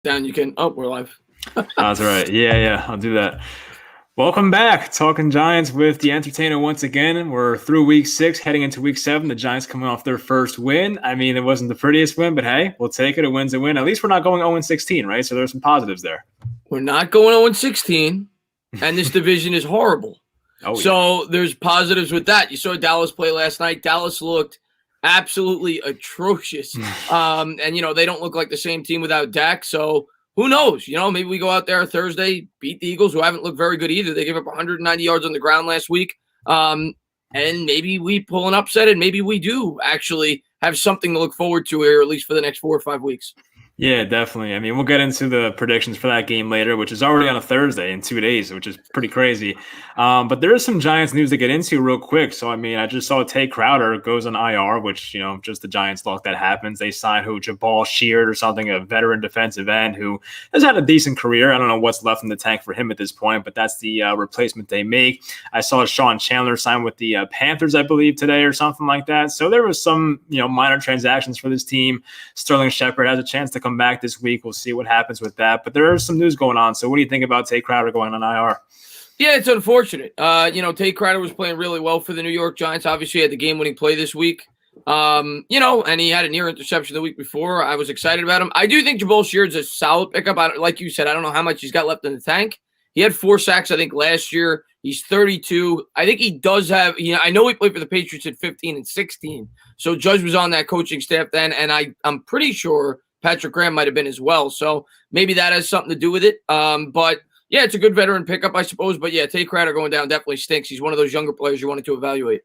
Down, you can. Oh, we're live. That's right. Yeah, I'll do that. Welcome back. Talking Giants with the Entertainah once again. We're through week 6, heading into week 7. The Giants coming off their first win. I mean, it wasn't the prettiest win, but hey, we'll take it. A win's a win. At least we're not going 0-16, right? So there's some positives there. We're not going 0-16, and this division is horrible. So there's positives with that. You saw Dallas play last night. Dallas looked absolutely atrocious. And, they don't look like the same team without Dak. So who knows? Maybe we go out there Thursday, beat the Eagles, who haven't looked very good either. They gave up 190 yards on the ground last week. And maybe we pull an upset, and maybe we do actually have something to look forward to here, at least for the next 4 or 5 weeks. Yeah, definitely. I mean, we'll get into the predictions for that game later, which is already on a Thursday in 2 days, which is pretty crazy. But there is some Giants news to get into real quick. So, I mean, I just saw Tay Crowder goes on IR, which, just the Giants luck that happens. They signed Jabal Sheard or something, a veteran defensive end who has had a decent career. I don't know what's left in the tank for him at this point, but that's the replacement they make. I saw Sean Chandler sign with the Panthers, I believe, today or something like that. So there was some, minor transactions for this team. Sterling Shepard has a chance to come back this week. We'll see what happens with that. But there is some news going on. So what do you think about Tay Crowder going on IR? Yeah, it's unfortunate. Tay Crowder was playing really well for the New York Giants. Obviously, he had the game-winning play this week. And he had a near interception the week before. I was excited about him. I do think Jabal Sheard's a solid pickup. Like you said, I don't know how much he's got left in the tank. He had 4 sacks, I think, last year. He's 32. I think he does have – I know he played for the Patriots at 15 and 16. So Judge was on that coaching staff then, and I'm pretty sure Patrick Graham might have been as well. So maybe that has something to do with it. But, yeah, it's a good veteran pickup, I suppose. But, yeah, Tay Crowder going down definitely stinks. He's one of those younger players you wanted to evaluate.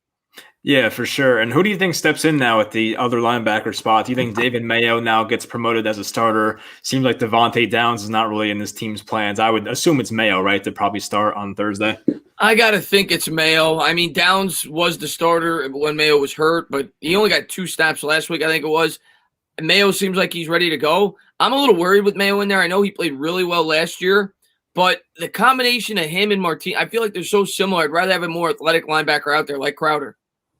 Yeah, for sure. And who do you think steps in now at the other linebacker spot? Do you think David Mayo now gets promoted as a starter? Seems like Devontae Downs is not really in this team's plans. I would assume it's Mayo, right, to probably start on Thursday? I got to think it's Mayo. I mean, Downs was the starter when Mayo was hurt, but he only got 2 snaps last week, I think it was. Mayo seems like he's ready to go. I'm a little worried with Mayo in there. I know he played really well last year, but the combination of him and Martin, I feel like they're so similar. I'd rather have a more athletic linebacker out there like Crowder.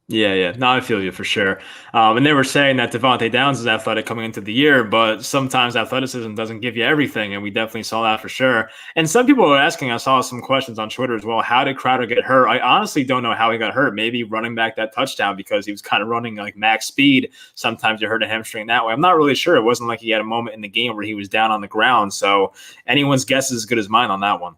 Yeah. No, I feel you for sure. And they were saying that Devontae Downs is athletic coming into the year, but sometimes athleticism doesn't give you everything, and we definitely saw that for sure. And some people were asking, I saw some questions on Twitter as well, how did Crowder get hurt? I honestly don't know how he got hurt. Maybe running back that touchdown because he was kind of running like max speed. Sometimes you hurt a hamstring that way. I'm not really sure. It wasn't like he had a moment in the game where he was down on the ground. So anyone's guess is as good as mine on that one.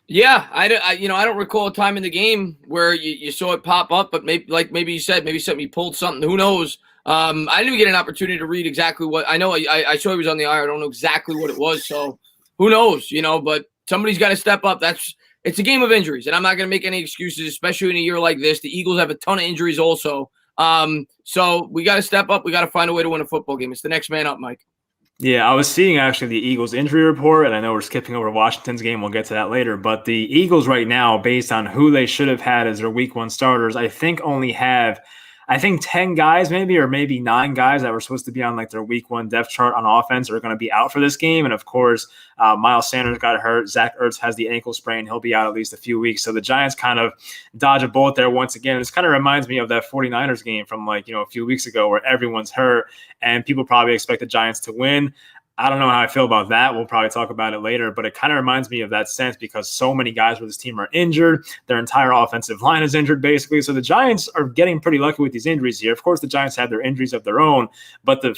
Yeah, I don't recall a time in the game where you saw it pop up, but maybe you said, maybe something, he pulled something. Who knows? I didn't even get an opportunity to read exactly what. I know I saw he was on the IR. I don't know exactly what it was, so who knows? But somebody's got to step up. It's a game of injuries, and I'm not going to make any excuses, especially in a year like this. The Eagles have a ton of injuries also, so we got to step up. We got to find a way to win a football game. It's the next man up, Mike. Yeah, I was seeing actually the Eagles injury report, and I know we're skipping over Washington's game. We'll get to that later. But the Eagles right now, based on who they should have had as their week 1 starters, I think only have, 10 guys maybe, or maybe 9 guys that were supposed to be on like their week 1 depth chart on offense are going to be out for this game. And of course, Miles Sanders got hurt. Zach Ertz has the ankle sprain. He'll be out at least a few weeks. So the Giants kind of dodge a bullet there once again. This kind of reminds me of that 49ers game from a few weeks ago where everyone's hurt and people probably expect the Giants to win. I don't know how I feel about that. We'll probably talk about it later, but it kind of reminds me of that sense because so many guys with this team are injured. Their entire offensive line is injured, basically. So the Giants are getting pretty lucky with these injuries here. Of course, the Giants have their injuries of their own, but the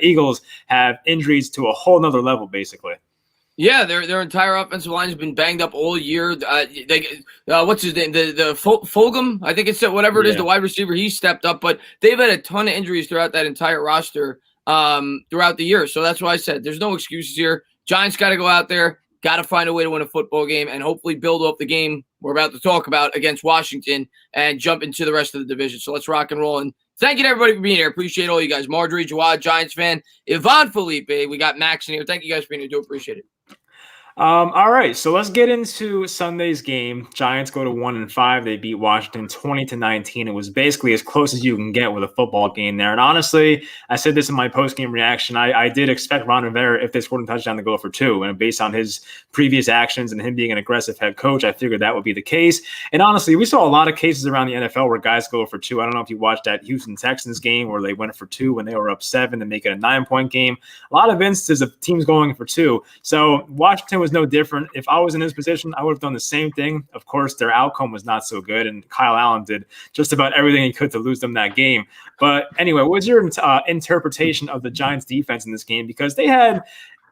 Eagles have injuries to a whole nother level, basically. Yeah, their entire offensive line has been banged up all year. What's his name? The Fulgham, I think it's whatever it is, the wide receiver. He stepped up, but they've had a ton of injuries throughout that entire roster throughout the year. So that's why I said there's no excuses here. Giants got to go out there, got to find a way to win a football game, and hopefully build up the game we're about to talk about against Washington and jump into the rest of the division. So let's rock and roll. And thank you to everybody for being here. Appreciate all you guys. Marjorie, Jawad, Giants fan, Yvonne Felipe. We got Max in here. Thank you guys for being here. Do appreciate it. All right, so let's get into Sunday's game. Giants go to 1-5. They beat Washington 20-19. It was basically as close as you can get with a football game there. And honestly, I said this in my post-game reaction. I did expect Ron Rivera, if they scored a touchdown, to go for 2. And based on his previous actions and him being an aggressive head coach, I figured that would be the case. And honestly, we saw a lot of cases around the NFL where guys go for 2. I don't know if you watched that Houston Texans game where they went for 2 when they were up 7 to make it a 9-point game. A lot of instances of teams going for 2. So Washington was no different. If I was in his position, I would have done the same thing. Of course, their outcome was not so good, and Kyle Allen did just about everything he could to lose them that game. But anyway, what was your interpretation of the Giants' defense in this game? Because they had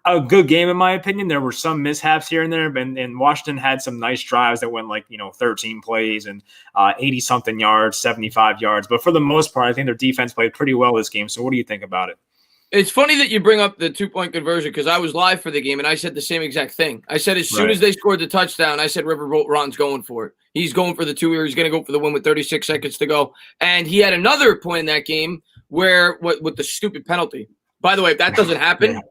a good game, in my opinion. There were some mishaps here and there, and Washington had some nice drives that went 13 plays and 80-something yards, 75 yards. But for the most part, I think their defense played pretty well this game. So what do you think about it? It's funny that you bring up the 2-point conversion because I was live for the game and I said the same exact thing. I said as soon as they scored the touchdown, I said Riverboat Ron's going for it. He's going for the 2 here. He's going to go for the win with 36 seconds to go. And he had another point in that game where with the stupid penalty. By the way, if that doesn't happen,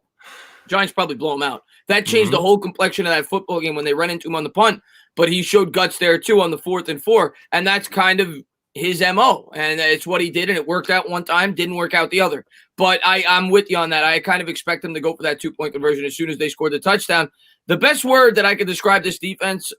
Giants probably blow him out. That changed the whole complexion of that football game when they ran into him on the punt. But he showed guts there too on the 4th and 4. And that's kind of his MO, and it's what he did, and it worked out one time, didn't work out the other. But I'm with you on that. I kind of expect them to go for that 2-point conversion as soon as they scored the touchdown. The best word that I could describe this defense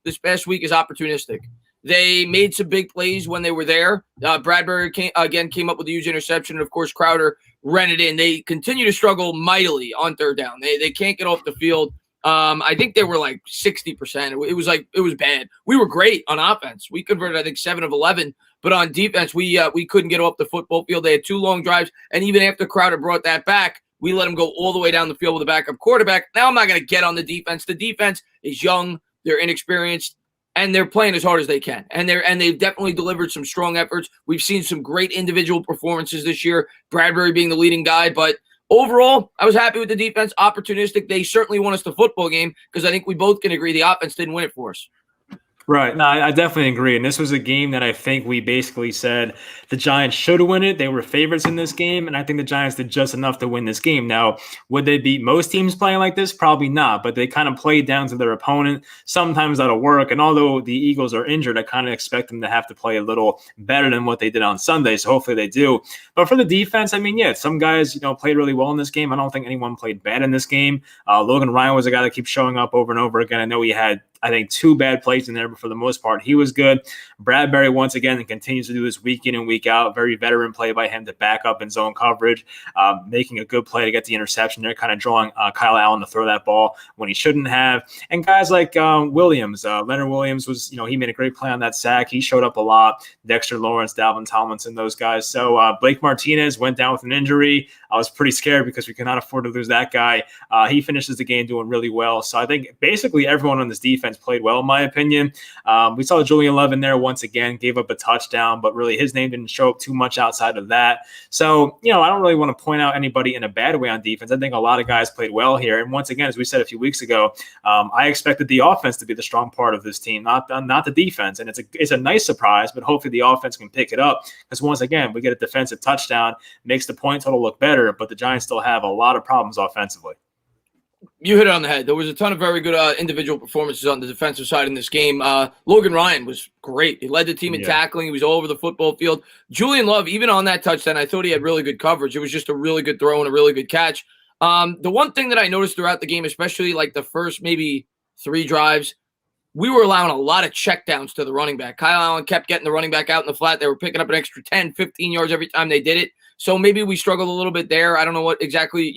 this past week is opportunistic. They made some big plays when they were there. Bradbury came up with a huge interception, and of course Crowder ran it in. They continue to struggle mightily on 3rd down. They can't get off the field. I think they were 60%. It was bad. We were great on offense. We converted, I think, 7 of 11, but on defense, we couldn't get off the football field. They had 2 long drives, and even after Crowder brought that back, we let him go all the way down the field with a backup quarterback. Now I'm not going to get on the defense. The defense is young, they're inexperienced, and they're playing as hard as they can. And they've definitely delivered some strong efforts. We've seen some great individual performances this year, Bradbury being the leading guy, but overall, I was happy with the defense. Opportunistic. They certainly won us the football game because I think we both can agree the offense didn't win it for us. Right. No, I definitely agree. And this was a game that I think we basically said the Giants should win it. They were favorites in this game, and I think the Giants did just enough to win this game. Now, would they beat most teams playing like this? Probably not, but they kind of played down to their opponent. Sometimes that'll work, and although the Eagles are injured, I kind of expect them to have to play a little better than what they did on Sunday, so hopefully they do. But for the defense, I mean, yeah, some guys, played really well in this game. I don't think anyone played bad in this game. Logan Ryan was a guy that keeps showing up over and over again. I know he had, I think, 2 bad plays in there, but for the most part, he was good. Bradbury, once again, continues to do this week in and week out. Very veteran play by him to back up in zone coverage, making a good play to get the interception there, kind of drawing Kyle Allen to throw that ball when he shouldn't have. And guys like Williams, Leonard Williams was, he made a great play on that sack. He showed up a lot. Dexter Lawrence, Dalvin Tomlinson, those guys. So Blake Martinez went down with an injury. I was pretty scared because we could not afford to lose that guy. He finishes the game doing really well. So I think basically everyone on this defense played well, in my opinion. We saw Julian Love in there once again, gave up a touchdown, but really his name didn't show up too much outside of that. So, I don't really want to point out anybody in a bad way on defense. I think a lot of guys played well here. And once again, as we said a few weeks ago, I expected the offense to be the strong part of this team, not the defense. And it's a nice surprise, but hopefully the offense can pick it up because once again, we get a defensive touchdown, makes the point total look better, but the Giants still have a lot of problems offensively. You hit it on the head. There was a ton of very good individual performances on the defensive side in this game. Logan Ryan was great. He led the team in tackling. He was all over the football field. Julian Love, even on that touchdown, I thought he had really good coverage. It was just a really good throw and a really good catch. The one thing that I noticed throughout the game, especially the first maybe 3 drives, we were allowing a lot of checkdowns to the running back. Kyle Allen kept getting the running back out in the flat. They were picking up an extra 10, 15 yards every time they did it. So maybe we struggled a little bit there. I don't know what exactly,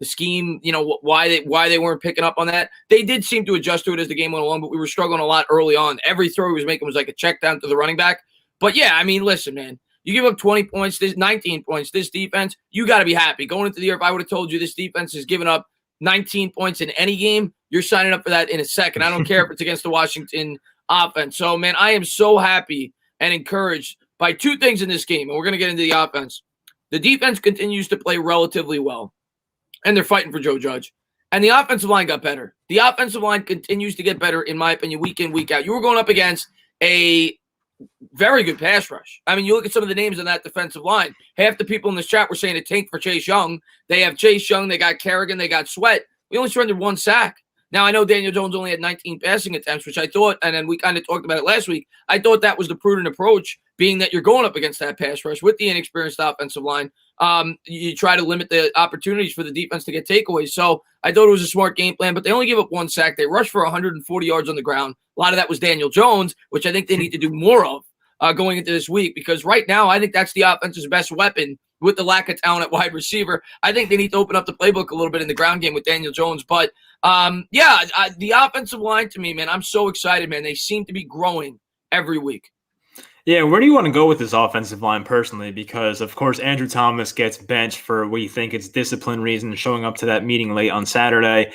the scheme, why they weren't picking up on that. They did seem to adjust to it as the game went along, but we were struggling a lot early on. Every throw he was making was like a check down to the running back. But yeah, I mean, listen, man, you give up 20 points, 19 points, this defense, you got to be happy. Going into the year, if I would have told you this defense has given up 19 points in any game, you're signing up for that in a second. I don't care if it's against the Washington offense. So, man, I am so happy and encouraged by 2 things in this game, and we're going to get into the offense. The defense continues to play relatively well, and they're fighting for Joe Judge. And the offensive line got better. The offensive line continues to get better, in my opinion, week in, week out. You were going up against a very good pass rush. I mean, you look at some of the names on that defensive line. Half the people in this chat were saying a tank for Chase Young. They have Chase Young, they got Kerrigan, they got Sweat. We only surrendered 1 sack. Now, I know Daniel Jones only had 19 passing attempts, which I thought, and then we kind of talked about it last week, I thought that was the prudent approach, being that you're going up against that pass rush with the inexperienced offensive line. You try to limit the opportunities for the defense to get takeaways. So I thought it was a smart game plan, but they only gave up 1 sack. They rushed for 140 yards on the ground. A lot of that was Daniel Jones, which I think they need to do more of going into this week, because right now I think that's the offense's best weapon with the lack of talent at wide receiver. I think they need to open up the playbook a little bit in the ground game with Daniel Jones. But, the offensive line to me, man, I'm so excited, man. They seem to be growing every week. Yeah, where do you want to go with this offensive line personally? Because, of course, Andrew Thomas gets benched for what you think it's discipline reasons, showing up to that meeting late on Saturday.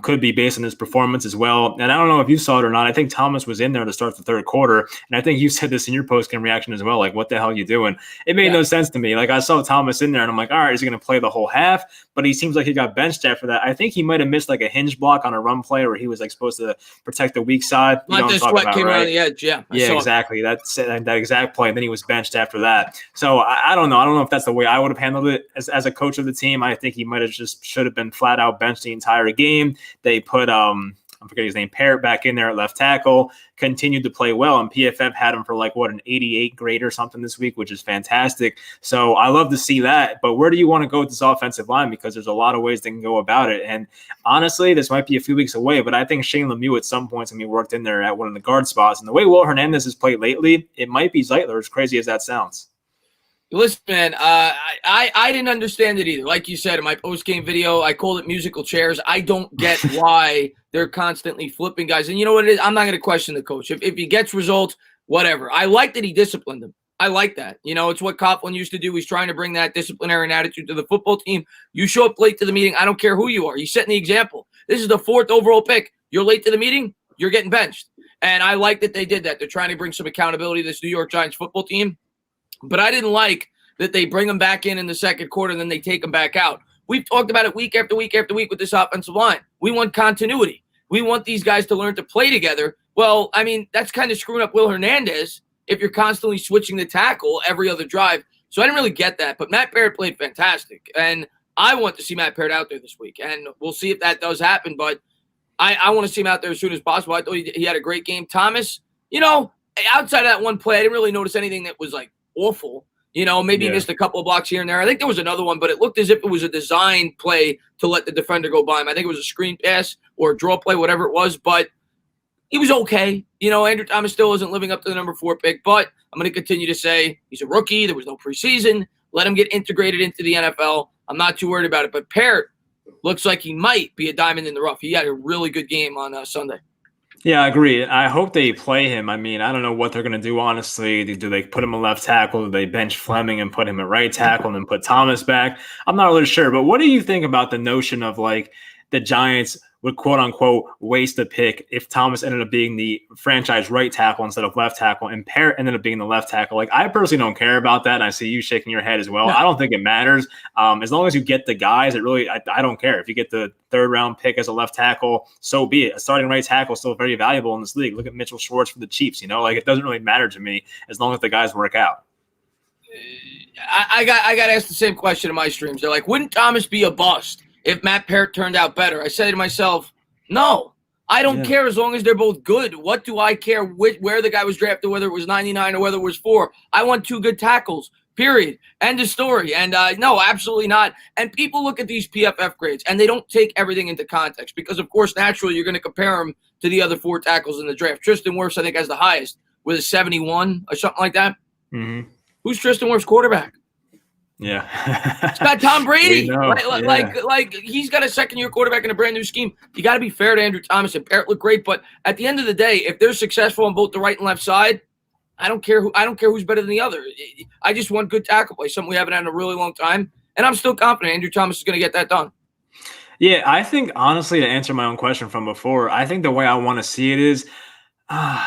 Could be based on his performance as well. And I don't know if you saw it or not. I think Thomas was in there to start the third quarter. And I think you said this in your post-game reaction as well. Like, what the hell are you doing? It made no sense to me. Like, I saw Thomas in there, and I'm like, all right, is he going to play the whole half? But he seems like he got benched after that. I think he might have missed, like, a hinge block on a run play where he was, like, supposed to protect the weak side. Like the sweat came around the edge, yeah. Yeah, exactly. That's that exact play. And then he was benched after that. So I don't know. I don't know if that's the way I would have handled it as a coach of the team. I think he might have should have been flat out benched the entire game. They put I'm forgetting his name, Parrott, back in there at left tackle, continued to play well, and PFF had him for like an 88 grade or something this week, which is fantastic. So I love to see that. But where do you want to go with this offensive line? Because there's a lot of ways they can go about it. And honestly, this might be a few weeks away, but I think Shane Lemieux at some point is going to be worked in there at one of the guard spots. And the way Will Hernandez has played lately, it might be Zeitler, as crazy as that sounds. Listen, man, I didn't understand it either. Like you said in my post-game video, I called it musical chairs. I don't get why they're constantly flipping guys. And you know what it is? I'm not going to question the coach. If he gets results, whatever. I like that he disciplined them. I like that. You know, it's what Coughlin used to do. He's trying to bring that disciplinary attitude to the football team. You show up late to the meeting, I don't care who you are. He's setting the example. This is the 4th overall pick. You're late to the meeting, you're getting benched. And I like that they did that. They're trying to bring some accountability to this New York Giants football team. But I didn't like that they bring them back in the second quarter and then they take them back out. We've talked about it week after week after week with this offensive line. We want continuity. We want these guys to learn to play together. Well, I mean, that's kind of screwing up Will Hernandez if you're constantly switching the tackle every other drive. So I didn't really get that. But Matt Parrott played fantastic. And I want to see Matt Parrott out there this week. And we'll see if that does happen. But I want to see him out there as soon as possible. I thought he had a great game. Thomas, you know, outside of that one play, I didn't really notice anything that was like awful. You know, maybe he missed a couple of blocks here and there. I think there was another one, but it looked as if it was a design play to let the defender go by him. I think it was a screen pass or a draw play, whatever it was, but he was okay. You know, Andrew Thomas still isn't living up to the number 4 pick, but I'm going to continue to say he's a rookie. There was no preseason. Let him get integrated into the NFL. I'm not too worried about it, but Parrott looks like he might be a diamond in the rough. He had a really good game on Sunday. Yeah, I agree. I hope they play him. I mean, I don't know what they're going to do, honestly. Do they put him at left tackle? Do they bench Fleming and put him at right tackle and then put Thomas back? I'm not really sure. But what do you think about the notion of, like, the Giants would, quote-unquote, waste a pick if Thomas ended up being the franchise right tackle instead of left tackle and Parrott ended up being the left tackle? Like, I personally don't care about that, and I see you shaking your head as well. I don't think it matters. As long as you get the guys, I don't care. If you get the 3rd-round pick as a left tackle, so be it. A starting right tackle is still very valuable in this league. Look at Mitchell Schwartz for the Chiefs. You know, like, it doesn't really matter to me as long as the guys work out. I got asked the same question in my streams. They're like, wouldn't Thomas be a bust if Matt Parrott turned out better? I said to myself, no, I don't care as long as they're both good. What do I care where the guy was drafted, whether it was 99 or whether it was 4? I want 2 good tackles, period. End of story. And no, absolutely not. And people look at these PFF grades, and they don't take everything into context because, of course, naturally, you're going to compare them to the other 4 tackles in the draft. Tristan Wirfs, I think, has the highest with a 71 or something like that. Mm-hmm. Who's Tristan Wirfs' quarterback? Yeah. It's got Tom Brady. Like he's got a second-year quarterback in a brand new scheme. You got to be fair to Andrew Thomas, and Parrott looked great, but at the end of the day, if they're successful on both the right and left side, I don't care who's better than the other. I just want good tackle play, something we haven't had in a really long time, and I'm still confident Andrew Thomas is going to get that done. Yeah, I think, honestly, to answer my own question from before, I think the way I want to see it is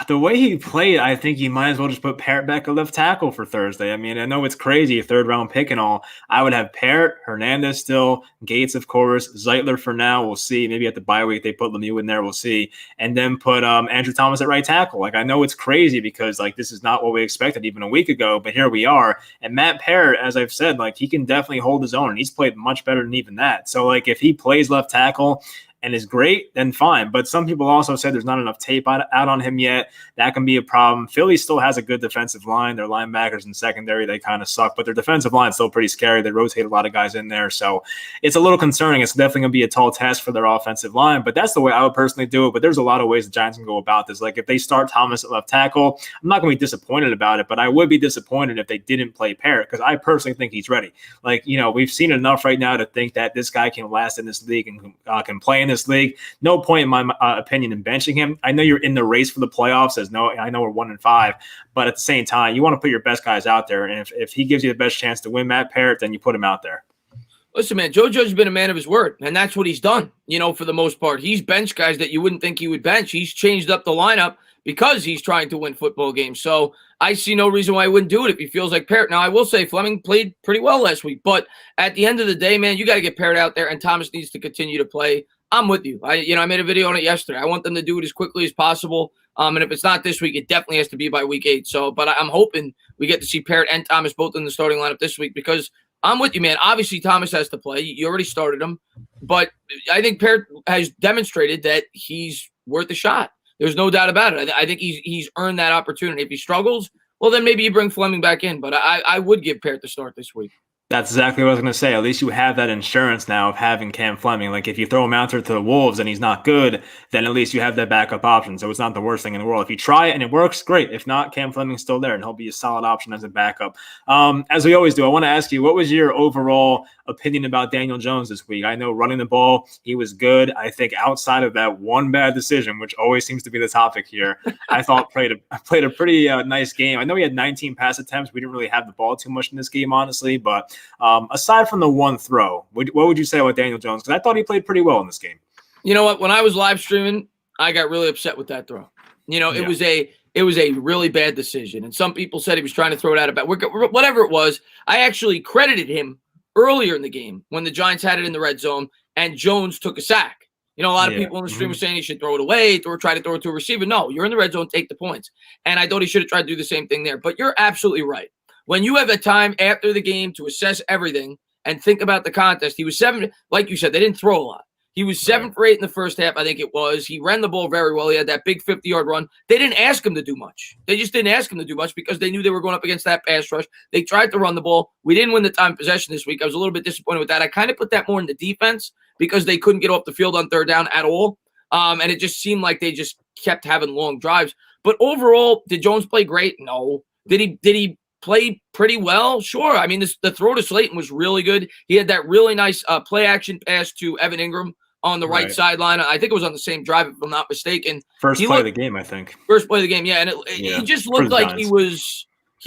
the way he played, I think he might as well just put Parrott back at left tackle for Thursday. I mean, I know it's crazy, a 3rd-round pick and all. I would have Parrott, Hernandez still, Gates, of course, Zeitler for now. We'll see. Maybe at the bye week they put Lemieux in there. We'll see. And then put Andrew Thomas at right tackle. Like, I know it's crazy because, like, this is not what we expected even a week ago, but here we are. And Matt Parrott, as I've said, like, he can definitely hold his own, and he's played much better than even that. So, like, if he plays left tackle, and is great, then fine. But some people also said there's not enough tape out on him yet. That can be a problem. Philly still has a good defensive line. Their linebackers and secondary, they kind of suck, but their defensive line is still pretty scary. They rotate a lot of guys in there. So it's a little concerning. It's definitely going to be a tall task for their offensive line, but that's the way I would personally do it. But there's a lot of ways the Giants can go about this. Like if they start Thomas at left tackle, I'm not going to be disappointed about it, but I would be disappointed if they didn't play Parrott because I personally think he's ready. Like, we've seen enough right now to think that this guy can last in this league and can play in this league. No point in my opinion in benching him. I know you're in the race for the playoffs. I know we're 1-5, but at the same time, you want to put your best guys out there. And if he gives you the best chance to win Matt Parrott, then you put him out there. Listen, man, Joe Judge's been a man of his word, and that's what he's done, for the most part. He's benched guys that you wouldn't think he would bench. He's changed up the lineup because he's trying to win football games. So I see no reason why he wouldn't do it if he feels like Parrott. Now, I will say Fleming played pretty well last week, but at the end of the day, man, you got to get Parrott out there, and Thomas needs to continue to play. I'm with you. I made a video on it yesterday. I want them to do it as quickly as possible. And if it's not this week, it definitely has to be by week 8. So, but I'm hoping we get to see Parrott and Thomas both in the starting lineup this week because I'm with you, man. Obviously, Thomas has to play. You already started him. But I think Parrott has demonstrated that he's worth a shot. There's no doubt about it. I think he's earned that opportunity. If he struggles, well, then maybe you bring Fleming back in. But I would give Parrott the start this week. That's exactly what I was going to say. At least you have that insurance now of having Cam Fleming. Like if you throw him out there to the Wolves and he's not good, then at least you have that backup option. So it's not the worst thing in the world. If you try it and it works, great. If not, Cam Fleming's still there and he'll be a solid option as a backup. As we always do, I want to ask you, what was your overall opinion about Daniel Jones this week? I know running the ball, he was good. I think outside of that one bad decision, which always seems to be the topic here, I thought played a pretty nice game. I know he had 19 pass attempts. We didn't really have the ball too much in this game, honestly, but aside from the one throw, what would you say about Daniel Jones? Because I thought he played pretty well in this game. You know what? When I was live streaming, I got really upset with that throw. It was a really bad decision. And some people said he was trying to throw it out of bounds. Whatever it was, I actually credited him earlier in the game when the Giants had it in the red zone and Jones took a sack. A lot of people on the stream were saying he should throw it away or try to throw it to a receiver. No, you're in the red zone, take the points. And I thought he should have tried to do the same thing there. But you're absolutely right. When you have a time after the game to assess everything and think about the contest, he was 7, like you said, they didn't throw a lot. He was 7 for 8 in the first half, I think it was. He ran the ball very well. He had that big 50-yard run. They didn't ask him to do much. They just didn't ask him to do much because they knew they were going up against that pass rush. They tried to run the ball. We didn't win the time possession this week. I was a little bit disappointed with that. I kind of put that more in the defense because they couldn't get off the field on third down at all. And it just seemed like they just kept having long drives. But overall, did Jones play great? No. Did he play pretty well? Sure. I mean, the throw to Slayton was really good. He had that really nice play action pass to Evan Engram on the right sideline. I think it was on the same drive, if I'm not mistaken. First play of the game, I think. First play of the game, yeah. And he just looked like he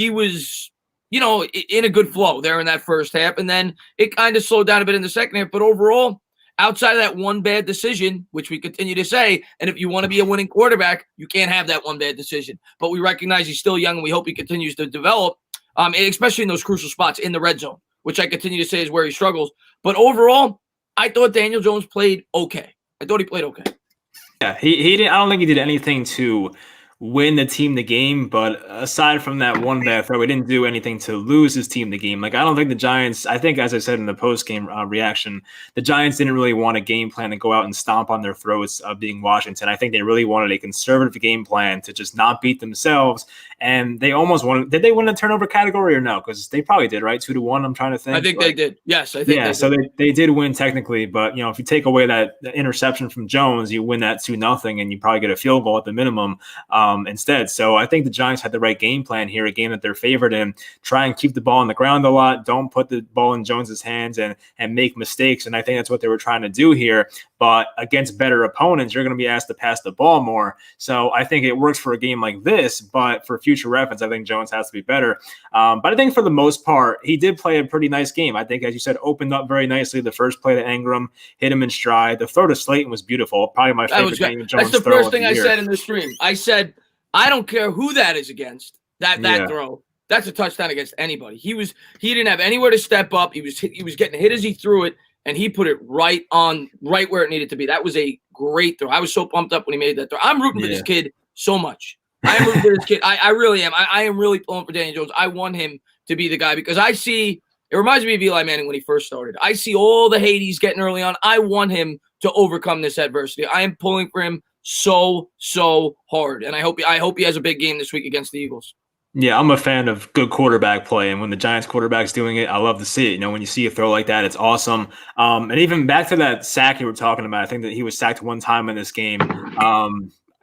was in a good flow there in that first half. And then it kind of slowed down a bit in the second half. But overall, outside of that one bad decision, which we continue to say, and if you want to be a winning quarterback, you can't have that one bad decision. But we recognize he's still young, and we hope he continues to develop, especially in those crucial spots in the red zone, which I continue to say is where he struggles. But overall, I thought Daniel Jones played okay. I thought he played okay. Yeah, he didn't. I don't think he did anything to win the team the game, but aside from that one bad throw, he didn't do anything to lose his team the game. Like, I don't think the Giants, I think, as I said in the post-game reaction, the Giants didn't really want a game plan to go out and stomp on their throats being Washington. I think they really wanted a conservative game plan to just not beat themselves, and they almost won. Did they win the turnover category or no? Because they probably did, right? 2-1, I'm trying to think. I think they did. Yes, I think yeah, so they did win technically, but, if you take away that interception from Jones, you win that 2-0, and you probably get a field goal at the minimum. Instead. So I think the Giants had the right game plan here, a game that they're favored in. Try and keep the ball on the ground a lot. Don't put the ball in Jones's hands and make mistakes. And I think that's what they were trying to do here. But against better opponents, you're going to be asked to pass the ball more. So I think it works for a game like this, but for future reference, I think Jones has to be better. But I think for the most part, he did play a pretty nice game. I think, as you said, opened up very nicely. The first play to Engram hit him in stride. The throw to Slayton was beautiful. Probably my favorite Daniel Jones throw. That's the first thing I said in the stream. I said, I don't care who that is against, that throw. That's a touchdown against anybody. He didn't have anywhere to step up. He was getting hit as he threw it, and he put it right where it needed to be. That was a great throw. I was so pumped up when he made that throw. I'm rooting for this kid so much. I am rooting for this kid. I really am. I am really pulling for Daniel Jones. I want him to be the guy because it reminds me of Eli Manning when he first started. I see all the hate he's getting early on. I want him to overcome this adversity. I am pulling for him so hard, and I hope he has a big game this week against the Eagles. Yeah, I'm a fan of good quarterback play, and when the Giants quarterback's doing it, I love to see it. When you see a throw like that, it's awesome. And even back to that sack you were talking about, I think that he was sacked one time in this game.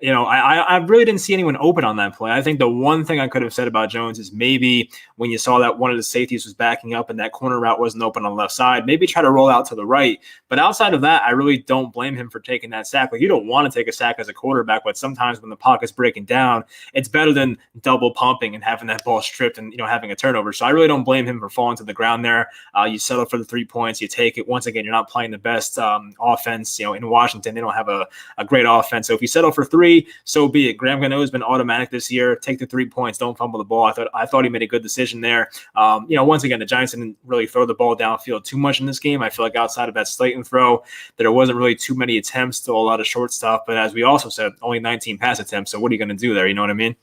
I really didn't see anyone open on that play. I think the one thing I could have said about Jones is maybe when you saw that one of the safeties was backing up and that corner route wasn't open on the left side, maybe try to roll out to the right. But outside of that, I really don't blame him for taking that sack. Like, you don't want to take a sack as a quarterback, but sometimes when the pocket's breaking down, it's better than double pumping and having that ball stripped and having a turnover. So I really don't blame him for falling to the ground there. You settle for the 3 points, you take it. Once again, you're not playing the best offense. In Washington, they don't have a great offense. So if you settle for 3, so be it. Graham Gano has been automatic this year. Take the 3 points. Don't fumble the ball. I thought he made a good decision there. Once again, the Giants didn't really throw the ball downfield too much in this game. I feel like outside of that Slayton throw, there wasn't really too many attempts, still a lot of short stuff. But as we also said, only 19 pass attempts. So what are you going to do there? You know what I mean?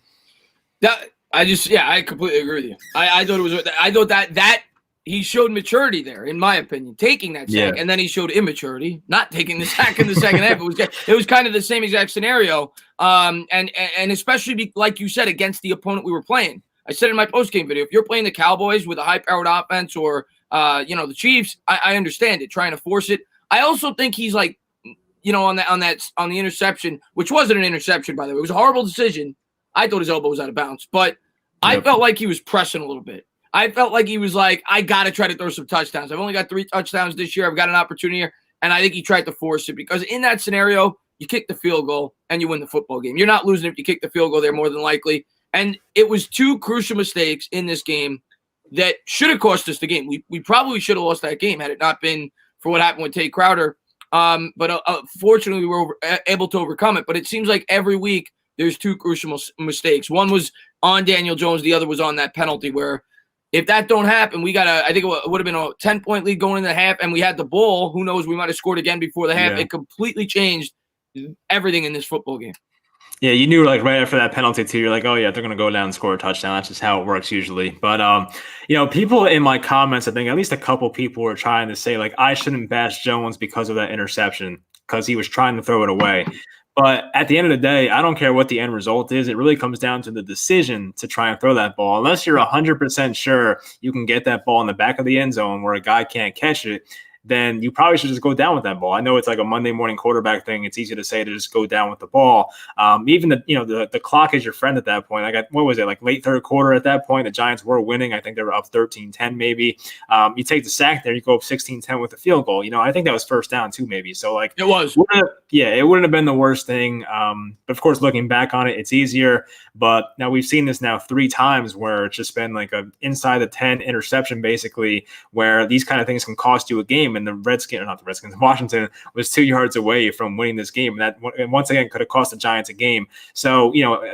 I completely agree with you. I thought that he showed maturity there, in my opinion, taking that sack, and then he showed immaturity, not taking the sack in the second half. It was kind of the same exact scenario, and especially like you said, against the opponent we were playing. I said in my post-game video, if you're playing the Cowboys with a high-powered offense or the Chiefs, I understand it, trying to force it. I also think he's like, on the interception, which wasn't an interception, by the way. It was a horrible decision. I thought his elbow was out of bounds, but I felt like he was pressing a little bit. I felt like he was like, I got to try to throw some touchdowns. I've only got 3 touchdowns this year. I've got an opportunity here. And I think he tried to force it because in that scenario, you kick the field goal and you win the football game. You're not losing if you kick the field goal there more than likely. And it was 2 crucial mistakes in this game that should have cost us the game. We probably should have lost that game had it not been for what happened with Tate Crowder. But fortunately, we were able to overcome it. But it seems like every week there's 2 crucial mistakes. One was on Daniel Jones. The other was on that penalty where if that don't happen, I think it would have been a 10-point lead going into the half, and we had the ball. Who knows? We might have scored again before the half. Yeah. It completely changed everything in this football game. Yeah, you knew like right after that penalty too, you're like, oh yeah, they're going to go down and score a touchdown. That's just how it works usually. But, people in my comments, I think at least a couple people were trying to say like, I shouldn't bash Jones because of that interception because he was trying to throw it away. But at the end of the day, I don't care what the end result is. It really comes down to the decision to try and throw that ball. Unless you're 100% sure you can get that ball in the back of the end zone where a guy can't catch it, then you probably should just go down with that ball. I know it's like a Monday morning quarterback thing. It's easy to say to just go down with the ball. Even the clock is your friend at that point. What was it, like late third quarter at that point? The Giants were winning. I think they were up 13-10 maybe. You take the sack there, you go up 16-10 with the field goal. I think that was first down too maybe. So like it was. It wouldn't have been the worst thing. But of course, looking back on it, it's easier. But now we've seen this now 3 times where it's just been like a inside the 10 interception basically, where these kind of things can cost you a game. And Washington was 2 yards away from winning this game. And that once again could have cost the Giants a game. So,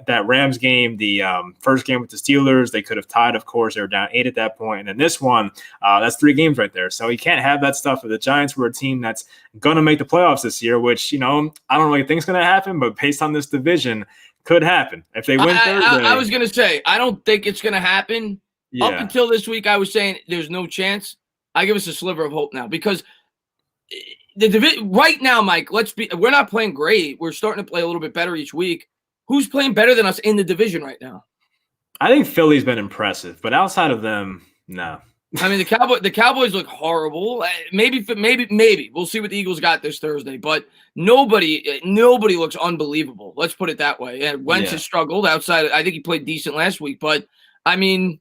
that Rams game, the first game with the Steelers, they could have tied, of course. They were down 8 at that point. And then this one, that's 3 games right there. So you can't have that stuff. If the Giants were a team that's going to make the playoffs this year, which, I don't really think is going to happen, but based on this division, could happen. If they win Thursday. I was going to say, I don't think it's going to happen. Yeah. Up until this week, I was saying there's no chance. I give us a sliver of hope now because the division right now, Mike, we're not playing great. We're starting to play a little bit better each week. Who's playing better than us in the division right now? I think Philly's been impressive, but outside of them, no. I mean, the Cowboys look horrible. Maybe we'll see what the Eagles got this Thursday, but nobody looks unbelievable. Let's put it that way. And Wentz has struggled outside. I think he played decent last week, but I mean,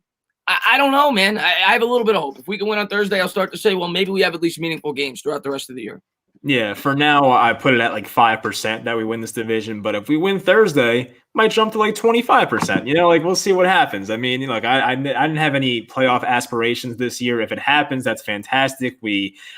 I don't know, man. I have a little bit of hope. If we can win on Thursday, I'll start to say, well, maybe we have at least meaningful games throughout the rest of the year. Yeah, for now, I put it at like 5% that we win this division. But if we win Thursday, might jump to like 25%. We'll see what happens. I mean, I didn't have any playoff aspirations this year. If it happens, that's fantastic.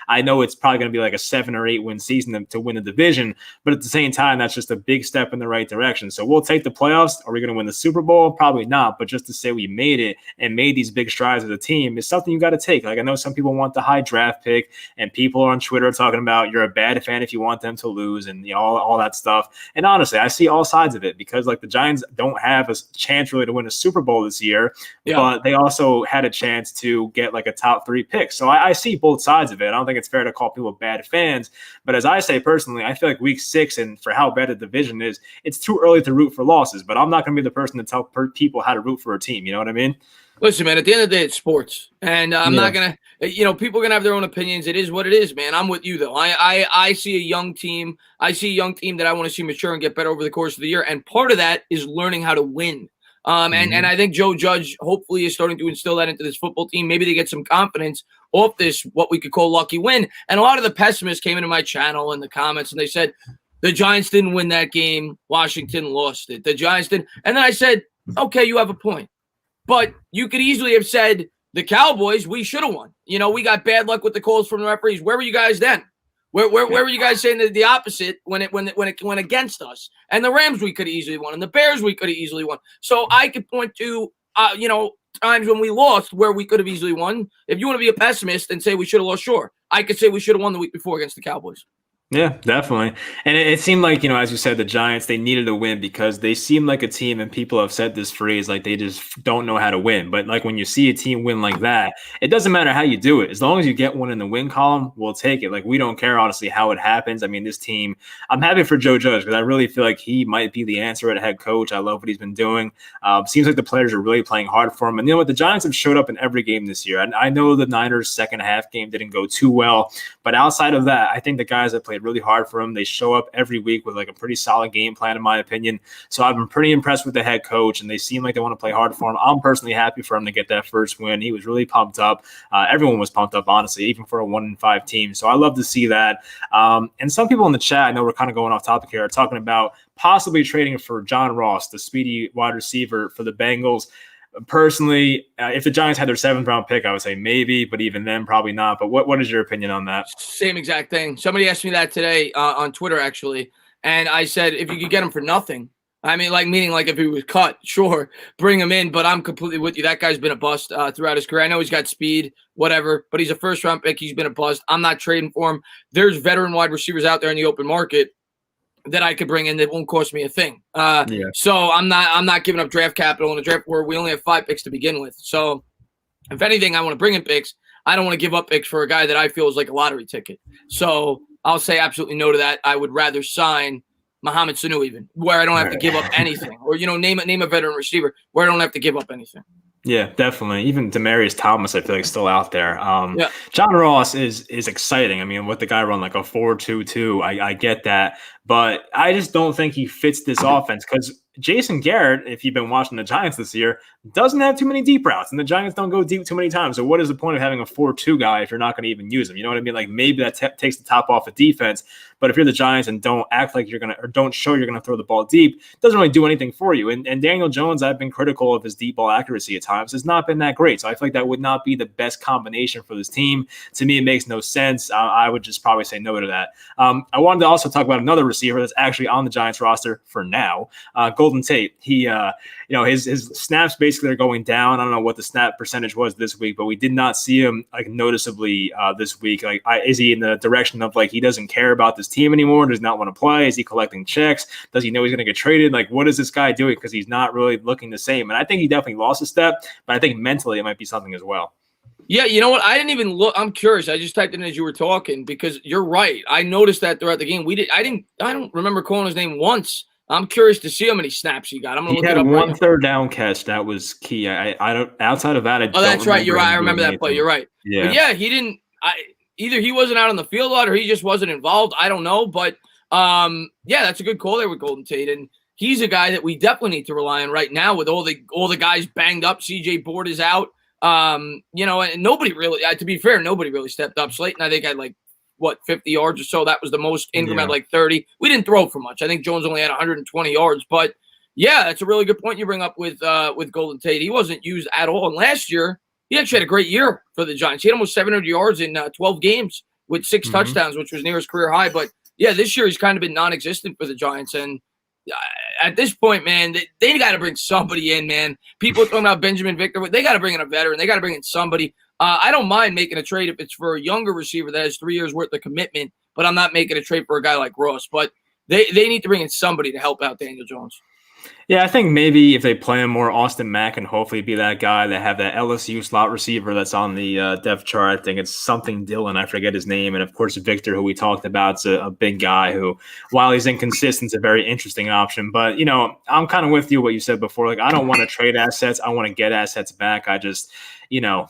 I know it's probably going to be like a 7 or 8 win season to win the division, but at the same time, that's just a big step in the right direction. So we'll take the playoffs. Are we going to win the Super Bowl? Probably not. But just to say we made it and made these big strides as a team is something you got to take. Like I know some people want the high draft pick, and people on Twitter are talking about you're a bad fan if you want them to lose and all that stuff. And honestly, I see all sides of it because like the Giants don't have a chance really to win a Super Bowl this year, Yeah. but they also had a chance to get like a top 3 pick. So I see both sides of it. I don't think it's fair to call people bad fans, but as I say personally, I feel like week 6 and for how bad the division is, it's too early to root for losses, but I'm not going to be the person to tell people how to root for a team. You know what I mean? Listen, man, at the end of the day, it's sports. And I'm not going to, people are going to have their own opinions. It is what it is, man. I'm with you, though. I see a young team. I see a young team that I want to see mature and get better over the course of the year. And part of that is learning how to win. And I think Joe Judge hopefully is starting to instill that into this football team. Maybe they get some confidence off this, what we could call lucky win. And a lot of the pessimists came into my channel in the comments and they said, the Giants didn't win that game. Washington lost it. The Giants didn't. And then I said, okay, you have a point. But you could easily have said the Cowboys, we should have won. We got bad luck with the calls from the referees. Where were you guys then? Where were you guys saying the opposite when it went against us? And the Rams we could have easily won, and the Bears we could have easily won. So I could point to times when we lost where we could have easily won. If you want to be a pessimist and say we should have lost, sure. I could say we should have won the week before against the Cowboys. Yeah, definitely. And it seemed like, as you said, the Giants, they needed a win because they seem like a team, and people have said this phrase, like they just don't know how to win. But like when you see a team win like that, it doesn't matter how you do it. As long as you get one in the win column, we'll take it. Like we don't care, honestly, how it happens. I mean, this team, I'm happy for Joe Judge because I really feel like he might be the answer at head coach. I love what he's been doing. Seems like the players are really playing hard for him. And you know what? The Giants have showed up in every game this year. And I know the Niners' second half game didn't go too well. But outside of that, I think the guys have played really hard for him. They show up every week with like a pretty solid game plan, in my opinion. So I've been pretty impressed with the head coach, and they seem like they want to play hard for him. I'm personally happy for him to get that first win. He was really pumped up. Everyone was pumped up, honestly, even for a 1-5 team. So I love to see that. And some people in the chat, I know we're kind of going off topic here, are talking about possibly trading for John Ross, the speedy wide receiver for the Bengals. Personally, if the Giants had their 7th round pick, I would say maybe, but even then, probably not. But what is your opinion on that? Same exact thing. Somebody asked me that today on Twitter, actually. And I said, if you could get him for nothing, I mean, meaning if he was cut, sure, bring him in. But I'm completely with you. That guy's been a bust throughout his career. I know he's got speed, whatever, but he's a 1st round pick. He's been a bust. I'm not trading for him. There's veteran wide receivers out there in the open market that I could bring in that won't cost me a thing. So I'm not giving up draft capital in a draft where we only have 5 picks to begin with. So if anything, I want to bring in picks. I don't want to give up picks for a guy that I feel is like a lottery ticket. So I'll say absolutely no to that. I would rather sign Mohamed Sanu even, where I don't have to give up anything. Or, name a veteran receiver where I don't have to give up anything. Yeah, definitely. Even Demaryius Thomas, I feel like, still out there. John Ross is exciting. I mean, what the guy run like a 4.22, I get that. But I just don't think he fits this offense because Jason Garrett, if you've been watching the Giants this year, doesn't have too many deep routes, and the Giants don't go deep too many times. So what is the point of having a 4.2 guy if you're not going to even use him? You know what I mean? Like maybe that takes the top off of defense, but if you're the Giants and don't act like you're going to, or don't show you're going to throw the ball deep, it doesn't really do anything for you. And Daniel Jones, I've been critical of his deep ball accuracy at times, has not been that great. So I feel like that would not be the best combination for this team. To me, it makes no sense. I would just probably say no to that. I wanted to also talk about another receiver that's actually on the Giants roster for now, Golden Tate. He, his snaps basically are going down. I don't know what the snap percentage was this week, but we did not see him like noticeably this week. Like, is he in the direction of like he doesn't care about this team anymore? Does not want to play? Is he collecting checks? Does he know he's going to get traded? Like, what is this guy doing? Because he's not really looking the same. And I think he definitely lost a step, but I think mentally it might be something as well. Yeah, you know what? I didn't even look. I'm curious. I just typed it in as you were talking because you're right. I noticed that throughout the game. I don't remember calling his name once. I'm curious to see how many snaps he got. I'm gonna look it up. He had one third down catch that was key. I don't. Outside of that, I don't. That's right. You're right. I remember that play. You're right. Yeah. But yeah, he didn't. Either he wasn't out on the field a lot or he just wasn't involved. I don't know. But yeah, that's a good call there with Golden Tate, and he's a guy that we definitely need to rely on right now with all the guys banged up. CJ Board is out. And nobody really. To be fair, nobody really stepped up. Slayton, I think, had 50 yards or so. That was the most. Engram had 30. We didn't throw for much. I think Jones only had 120 yards. But yeah, that's a really good point you bring up with Golden Tate. He wasn't used at all. And last year, he actually had a great year for the Giants. He had almost 700 yards in 12 games with 6 touchdowns, which was near his career high. But yeah, this year he's kind of been non-existent for the Giants. And at this point, man, they got to bring somebody in, man. People are talking about Benjamin Victor. They got to bring in a veteran. They got to bring in somebody. I don't mind making a trade if it's for a younger receiver that has 3 years worth of commitment, but I'm not making a trade for a guy like Ross. But they need to bring in somebody to help out Daniel Jones. Yeah, I think maybe if they play him more, Austin Mack can hopefully be that guy. They have that LSU slot receiver that's on the depth chart. I think it's something Dylan. I forget his name. And, of course, Victor, who we talked about, is a big guy who, while he's inconsistent, is a very interesting option. But, I'm kind of with you what you said before. Like, I don't want to trade assets. I want to get assets back. I just don't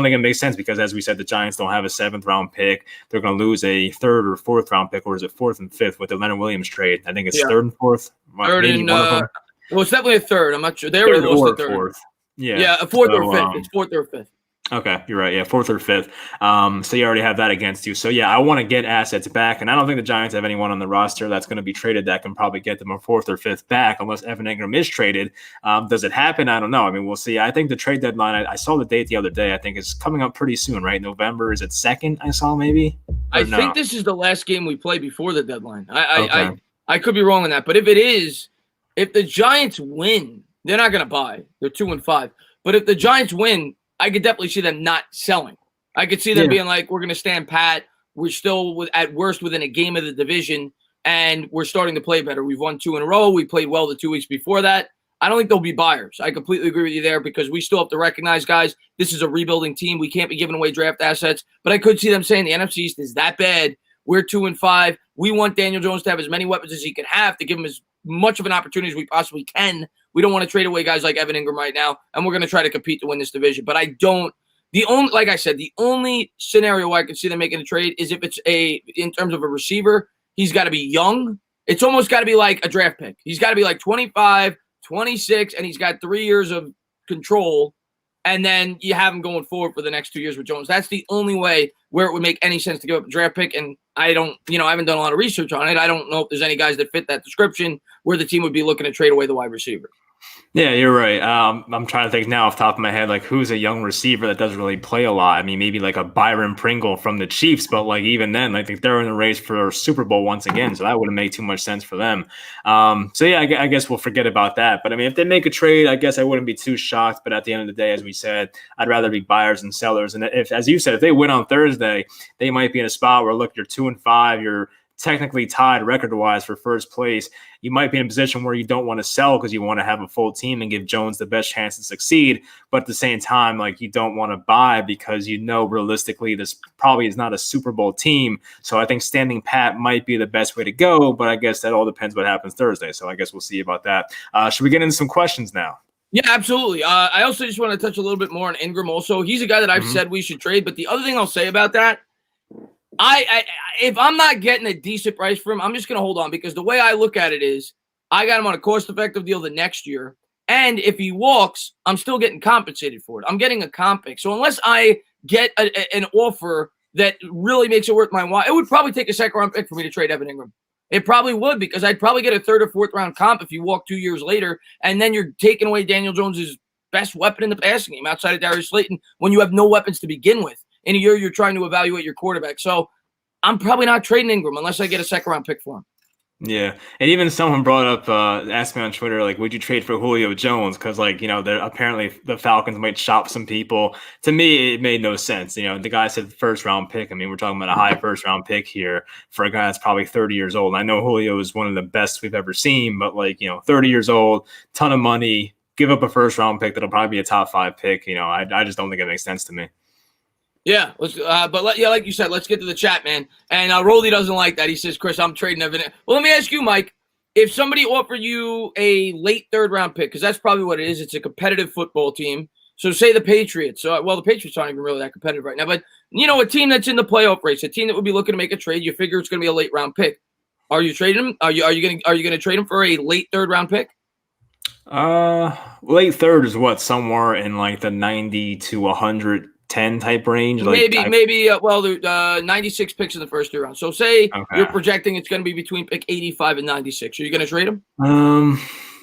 think it makes sense because, as we said, the Giants don't have a 7th-round pick. They're going to lose a 3rd or 4th-round pick, or is it 4th and 5th with the Leonard Williams trade? I think it's 3rd and 4th. Third maybe and, one of them. Well, it's definitely a 3rd. I'm not sure. They already lost the 3rd. 4th. Yeah, a 4th or 5th. It's 4th or 5th. Okay, you're right. Yeah, 4th or 5th. So you already have that against you. So, yeah, I want to get assets back, and I don't think the Giants have anyone on the roster that's going to be traded that can probably get them a 4th or 5th back unless Evan Engram is traded. Does it happen? I don't know. I mean, we'll see. I think the trade deadline, I saw the date the other day, I think is coming up pretty soon, right? November, is it 2nd I saw maybe? I think this is the last game we play before the deadline. I could be wrong on that, but if it is, if the Giants win, they're not going to buy. They're 2-5. But if the Giants win, I could definitely see them not selling. I could see them being like, we're going to stand pat. We're still, at worst, within a game of the division, and we're starting to play better. We've won 2 in a row. We played well the 2 weeks before that. I don't think they'll be buyers. I completely agree with you there because we still have to recognize, guys, this is a rebuilding team. We can't be giving away draft assets. But I could see them saying the NFC East is that bad. We're 2-5. We want Daniel Jones to have as many weapons as he can have to give him as much of an opportunity as we possibly can. We don't want to trade away guys like Evan Engram right now, and we're going to try to compete to win this division. But like I said, the only scenario where I can see them making a trade is if it's in terms of a receiver, he's got to be young. It's almost got to be like a draft pick. He's got to be like 25, 26, and he's got 3 years of control, and then you have him going forward for the next 2 years with Jones. That's the only way where it would make any sense to give up a draft pick, and I haven't done a lot of research on it. I don't know if there's any guys that fit that description where the team would be looking to trade away the wide receiver. Yeah, you're right. I'm trying to think now off the top of my head, like who's a young receiver that doesn't really play a lot. I mean, maybe like a Byron Pringle from the Chiefs, but like even then, I think they're in the race for Super Bowl once again, so that wouldn't make too much sense for them. So yeah, I guess we'll forget about that. But I mean, if they make a trade, I guess I wouldn't be too shocked. But at the end of the day, as we said, I'd rather be buyers than sellers. And if, as you said, if they win on Thursday, they might be in a spot where, look, you're 2-5, you're technically tied record-wise for first place. You might be in a position where you don't want to sell because you want to have a full team and give Jones the best chance to succeed. But at the same time, like, you don't want to buy because realistically this probably is not a Super Bowl team. So I think standing pat might be the best way to go. But I guess that all depends what happens Thursday. So I guess we'll see about that. Should we get into some questions now? Yeah, absolutely. I also just want to touch a little bit more on Engram also. He's a guy that I've said we should trade. But the other thing I'll say about that, if I'm not getting a decent price for him, I'm just going to hold on because the way I look at it is I got him on a cost-effective deal the next year, and if he walks, I'm still getting compensated for it. I'm getting a comp pick. So unless I get an offer that really makes it worth my while, it would probably take a second-round pick for me to trade Evan Engram. It probably would because I'd probably get a 3rd or 4th-round comp if you walk 2 years later, and then you're taking away Daniel Jones's best weapon in the passing game outside of Darius Slayton when you have no weapons to begin with. In a year, you're trying to evaluate your quarterback. So I'm probably not trading Engram unless I get a second-round pick for him. Yeah. And even someone brought up, asked me on Twitter, like, would you trade for Julio Jones? Because, like, apparently the Falcons might shop some people. To me, it made no sense. The guy said first-round pick. I mean, we're talking about a high first-round pick here for a guy that's probably 30 years old. I know Julio is one of the best we've ever seen, but, 30 years old, ton of money, give up a first-round pick that'll probably be a top 5 pick. I just don't think it makes sense to me. Yeah, like you said, let's get to the chat, man. And Rolly doesn't like that. He says, Chris, I'm trading Evan. Well, let me ask you, Mike, if somebody offered you a late 3rd-round pick, because that's probably what it is. It's a competitive football team. So say the Patriots. The Patriots aren't even really that competitive right now. But, a team that's in the playoff race, a team that would be looking to make a trade, you figure it's going to be a late-round pick. Are you trading him? Are you going to trade him for a late 3rd-round pick? Late 3rd is what? Somewhere in like the 90 to 110 type range. Maybe 96 picks in the first 2 rounds. So say you're projecting it's going to be between pick 85 and 96. Are you going to trade him?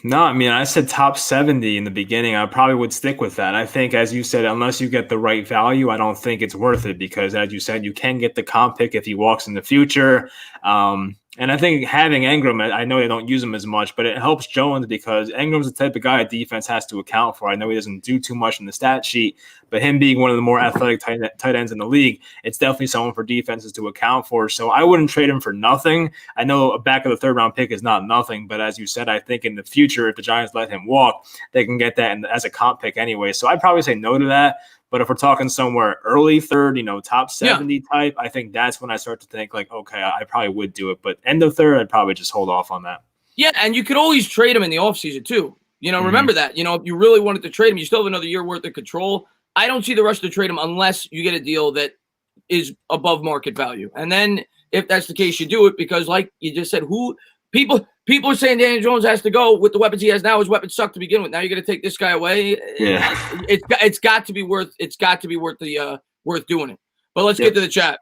No, I mean, I said top 70 in the beginning. I probably would stick with that. I think, as you said, unless you get the right value, I don't think it's worth it because, as you said, you can get the comp pick if he walks in the future. And I think having Engram, I know they don't use him as much, but it helps Jones because Engram's the type of guy a defense has to account for. I know he doesn't do too much in the stat sheet, but him being one of the more athletic tight ends in the league, it's definitely someone for defenses to account for. So I wouldn't trade him for nothing. I know a back of the third round pick is not nothing, but as you said, I think in the future, if the Giants let him walk, they can get that as a comp pick anyway. So I'd probably say no to that. But if we're talking somewhere early third, top 70 type, I think that's when I start to think like, okay, I probably would do it. But end of third, I'd probably just hold off on that. Yeah, and you could always trade him in the offseason too. Remember that. If you really wanted to trade him, you still have another year worth of control. I don't see the rush to trade him unless you get a deal that is above market value. And then if that's the case, you do it because like you just said, people are saying Daniel Jones has to go with the weapons he has now. His weapons suck to begin with. Now you're going to take this guy away. Yeah, it's got to be worth the worth doing it. But let's get to the chat.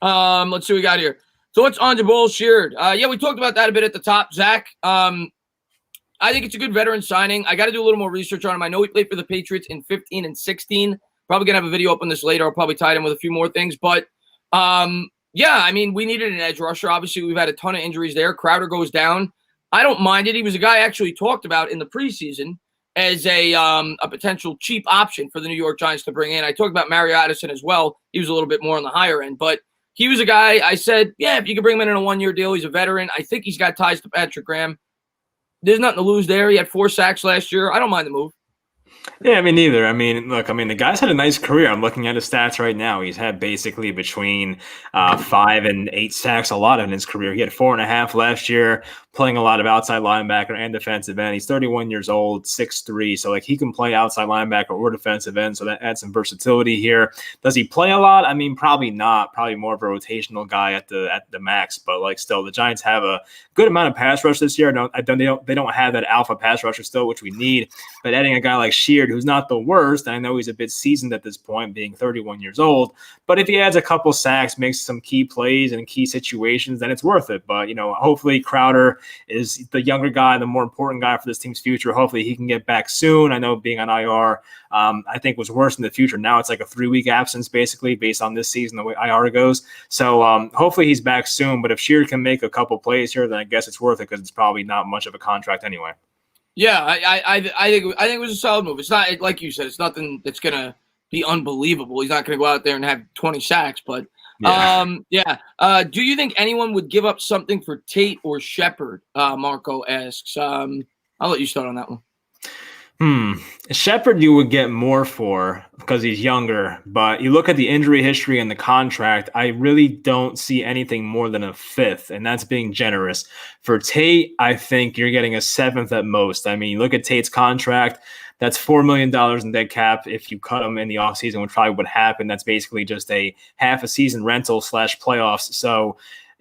Let's see what we got here. So what's on Jabal Sheard? Yeah, we talked about that a bit at the top. Zach, I think it's a good veteran signing. I got to do a little more research on him. I know he played for the Patriots in 15 and 16. Probably going to have a video up on this later. I'll probably tie it in with a few more things. But, yeah, I mean, we needed an edge rusher. Obviously, we've had a ton of injuries there. Crowder goes down. I don't mind it. He was a guy I actually talked about in the preseason as a potential cheap option for the New York Giants to bring in. I talked about Mario Addison as well. He was a little bit more on the higher end. But he was a guy I said, yeah, if you could bring him in a one-year deal, he's a veteran. I think he's got ties to Patrick Graham. There's nothing to lose there. He had 4 sacks last year. I don't mind the move. Yeah, me neither. I mean, look, the guy's had a nice career. I'm looking at his stats right now. He's had basically between 5 and 8 sacks, a lot of in his career. He had 4.5 last year, playing a lot of outside linebacker and defensive end. He's 31 years old, 6'3". So, he can play outside linebacker or defensive end. So that adds some versatility here. Does he play a lot? I mean, probably not. Probably more of a rotational guy at the max. But, still, the Giants have a good amount of pass rush this year. They don't have that alpha pass rusher still, which we need. But adding a guy like Sheard, who's not the worst, and I know he's a bit seasoned at this point, being 31 years old, but if he adds a couple sacks, makes some key plays in key situations, then it's worth it. But, hopefully Crowder is the younger guy, the more important guy for this team's future. Hopefully he can get back soon. I know being on IR, I think was worse in the future. Now it's like a 3-week absence, basically, based on this season, the way IR goes. So hopefully he's back soon. But if Sheard can make a couple plays here, then I guess it's worth it because it's probably not much of a contract anyway. Yeah, I think it was a solid move. It's not, like you said, it's nothing that's gonna be unbelievable. He's not gonna go out there and have 20 sacks, but do you think anyone would give up something for Tate or Shepard? Marco asks. I'll let you start on that one. Shepard you would get more for because he's younger, but you look at the injury history and the contract, I really don't see anything more than a 5th, and that's being generous. For Tate, I think you're getting a 7th at most. I mean, you look at Tate's contract, that's $4 million in dead cap if you cut him in the offseason, which probably would happen. That's basically just a half a season rental / playoffs. So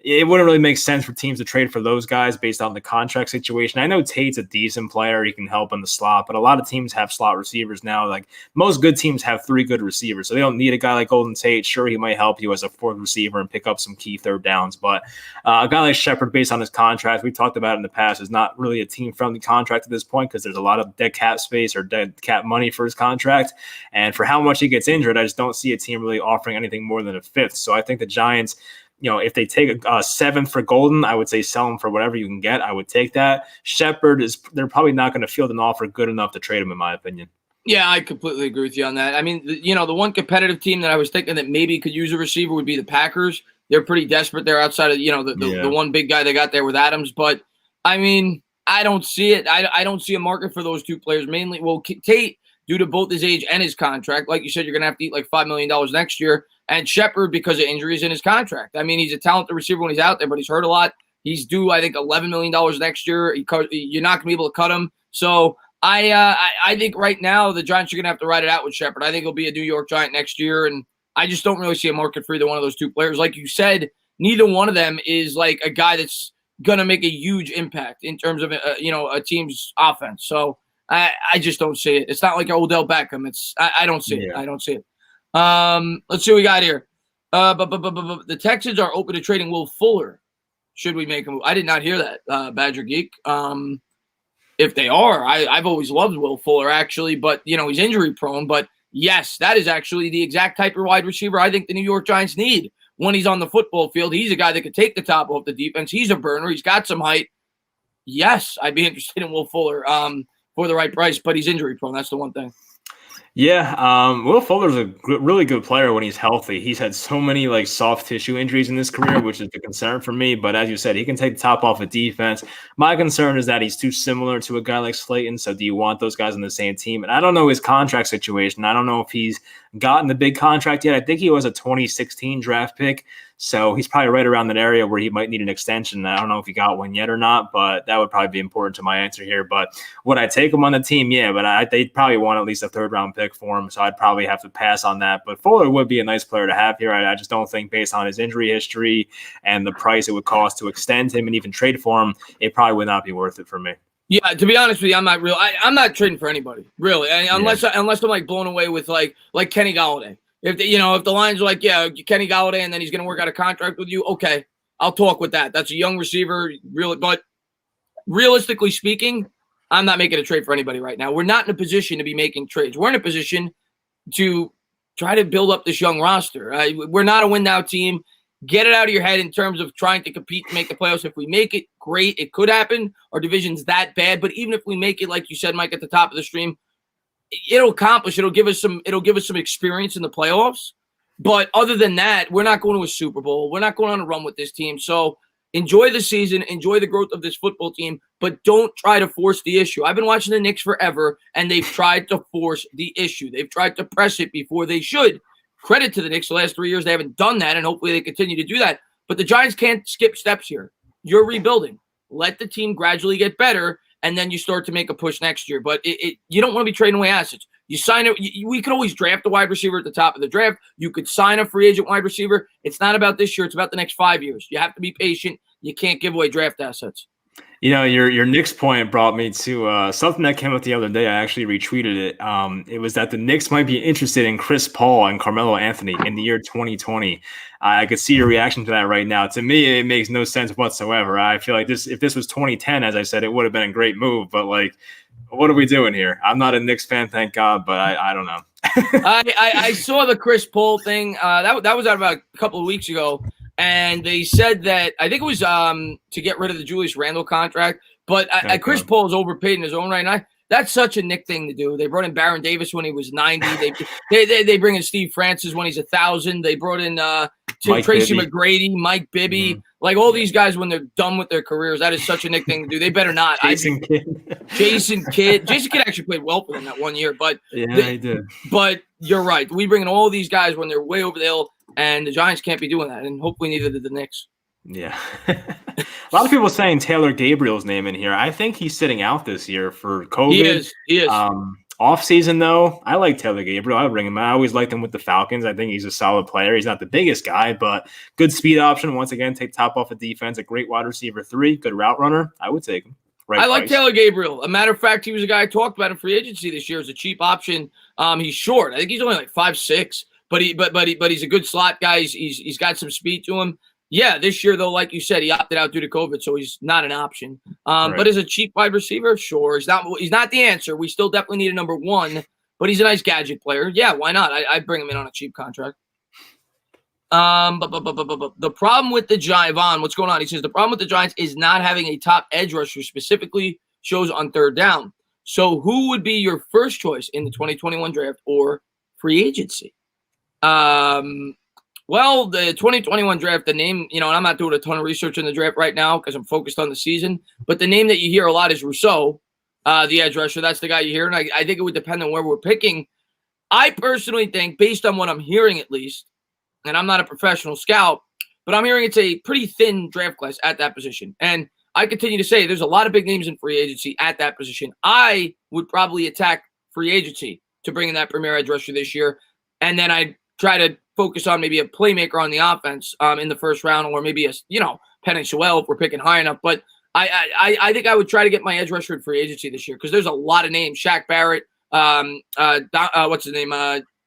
it wouldn't really make sense for teams to trade for those guys based on the contract situation. I know Tate's a decent player. He can help in the slot, but a lot of teams have slot receivers now. Most good teams have 3 good receivers, so they don't need a guy like Golden Tate. Sure, he might help you as a 4th receiver and pick up some key third downs, but a guy like Shepard, based on his contract, we talked about in the past, is not really a team-friendly contract at this point because there's a lot of dead cap space or dead cap money for his contract, and for how much he gets injured, I just don't see a team really offering anything more than a 5th. So I think the Giants, if they take a 7th for Golden, I would say sell him for whatever you can get. I would take that. Shepard they're probably not going to field an offer good enough to trade him, in my opinion. Yeah, I completely agree with you on that. I mean, the one competitive team that I was thinking that maybe could use a receiver would be the Packers. They're pretty desperate. They're outside of, the one big guy they got there with Adams. But, I mean, I don't see it. I don't see a market for those 2 players mainly. Well, Tate, due to both his age and his contract, like you said, you're going to have to eat like $5 million next year. And Shepard, because of injuries in his contract. I mean, he's a talented receiver when he's out there, but he's hurt a lot. He's due, I think, $11 million next year. You're not going to be able to cut him. So I think right now the Giants are going to have to ride it out with Shepard. I think he'll be a New York Giant next year, and I just don't really see a market for either one of those 2 players. Like you said, neither one of them is like a guy that's going to make a huge impact in terms of a team's offense. So I just don't see it. It's not like Odell Beckham. I don't see it. I don't see it. Let's see what we got here. But the Texans are open to trading Will Fuller. Should we make a move? I did not hear that, Badger Geek. If they are, I've always loved Will Fuller, actually, but, he's injury prone. But, yes, that is actually the exact type of wide receiver I think the New York Giants need. when he's on the football field, he's a guy that could take the top off the defense. He's a burner. He's got some height. Yes, I'd be interested in Will Fuller for the right price, but he's injury prone. That's the one thing. Yeah, Will Fuller's a really good player when he's healthy. He's had so many like soft tissue injuries in his career, which is a concern for me. But as you said, he can take the top off of defense. My concern is that he's too similar to a guy like Slayton. So do you want those guys on the same team? And I don't know his contract situation. I don't know if he's gotten the big contract yet. I think he was a 2016 draft pick. So he's probably right around that area where he might need an extension. I don't know if he got one yet or not, but that would probably be important to my answer here. But would I take him on the team? Yeah, but they'd probably want at least a third-round pick for him, so I'd probably have to pass on that. But Fuller would be a nice player to have here. I just don't think based on his injury history and the price it would cost to extend him and even trade for him, it probably would not be worth it for me. Yeah, to be honest with you, I'm not trading for anybody, really, unless I'm like blown away with like Kenny Golladay. If the Lions are like, yeah, Kenny Golladay, and then he's going to work out a contract with you, okay, I'll talk with that. That's a young receiver, really. But realistically speaking, I'm not making a trade for anybody right now. We're not in a position to be making trades. We're in a position to try to build up this young roster. We're not a win-now team. Get it out of your head in terms of trying to compete to make the playoffs. If we make it, great. It could happen. Our division's that bad. But even if we make it, like you said, Mike, at the top of the stream, it'll accomplish. It'll give us some experience in the playoffs. But other than that, we're not going to a Super Bowl. We're not going on a run with this team. So enjoy the season, enjoy the growth of this football team, but don't try to force the issue. I've been watching the Knicks forever, and they've tried to force the issue. They've tried to press it before they should. Credit to the Knicks, the last 3 years, they haven't done that, and hopefully they continue to do that. But the Giants can't skip steps here. You're rebuilding. Let the team gradually get better, and then you start to make a push next year. But you don't want to be trading away assets. You sign it. We could always draft a wide receiver at the top of the draft. You could sign a free agent wide receiver. It's not about this year. It's about the next 5 years. You have to be patient. You can't give away draft assets. You know, your Knicks point brought me to something that came up the other day. I actually retweeted it. It was that the Knicks might be interested in Chris Paul and Carmelo Anthony in the year 2020. I could see your reaction to that right now. To me, it makes no sense whatsoever. I feel like if this was 2010, as I said, it would have been a great move. But, like, what are we doing here? I'm not a Knicks fan, thank God, but I don't know. I saw the Chris Paul thing. That was out about a couple of weeks ago. And they said that, I think it was to get rid of the Julius Randle contract, but Chris Paul is overpaid in his own right now. That's such a Knick thing to do. They brought in Baron Davis when he was 90. They bring in Steve Francis when he's 1,000. They brought in Tracy McGrady, Mike Bibby, like all these guys when they're done with their careers. That is such a Knick thing to do. They better not. Jason Kidd. Jason Kidd actually played well for them that 1 year, but yeah, he did. But you're right. We bring in all these guys when they're way over the hill. And the Giants can't be doing that, and hopefully neither did the Knicks. Yeah. A lot of people saying Taylor Gabriel's name in here. I think he's sitting out this year for COVID. He is. Off-season, though, I like Taylor Gabriel. I'll bring him. I always liked him with the Falcons. I think he's a solid player. He's not the biggest guy, but good speed option. Once again, take top off of defense. A great wide receiver 3, good route runner. I would take him. I like Taylor Gabriel. A matter of fact, he was a guy I talked about in free agency this year as a cheap option. He's short. I think he's only like 5'6". But he's a good slot guy. He's got some speed to him. Yeah, this year though, like you said, he opted out due to COVID, so he's not an option. Right. But as a cheap wide receiver, sure, he's not the answer. We still definitely need a number 1, but he's a nice gadget player. Yeah, why not? I'd bring him in on a cheap contract. But the problem with the Giants, Vaughn, what's going on? He says the problem with the Giants is not having a top edge rusher, specifically shows on third down. So who would be your first choice in the 2021 draft or free agency? Well, the 2021 draft, the name, and I'm not doing a ton of research in the draft right now because I'm focused on the season, but the name that you hear a lot is Rousseau, the edge rusher. That's the guy you hear, and I think it would depend on where we're picking. I personally think, based on what I'm hearing at least, and I'm not a professional scout, but I'm hearing it's a pretty thin draft class at that position. And I continue to say there's a lot of big names in free agency at that position. I would probably attack free agency to bring in that premier edge rusher this year, and then I'd try to focus on maybe a playmaker on the offense in the first round, or maybe Penny Sewell if we're picking high enough. But I think I would try to get my edge rusher in free agency this year because there's a lot of names. Shaq Barrett, what's his name?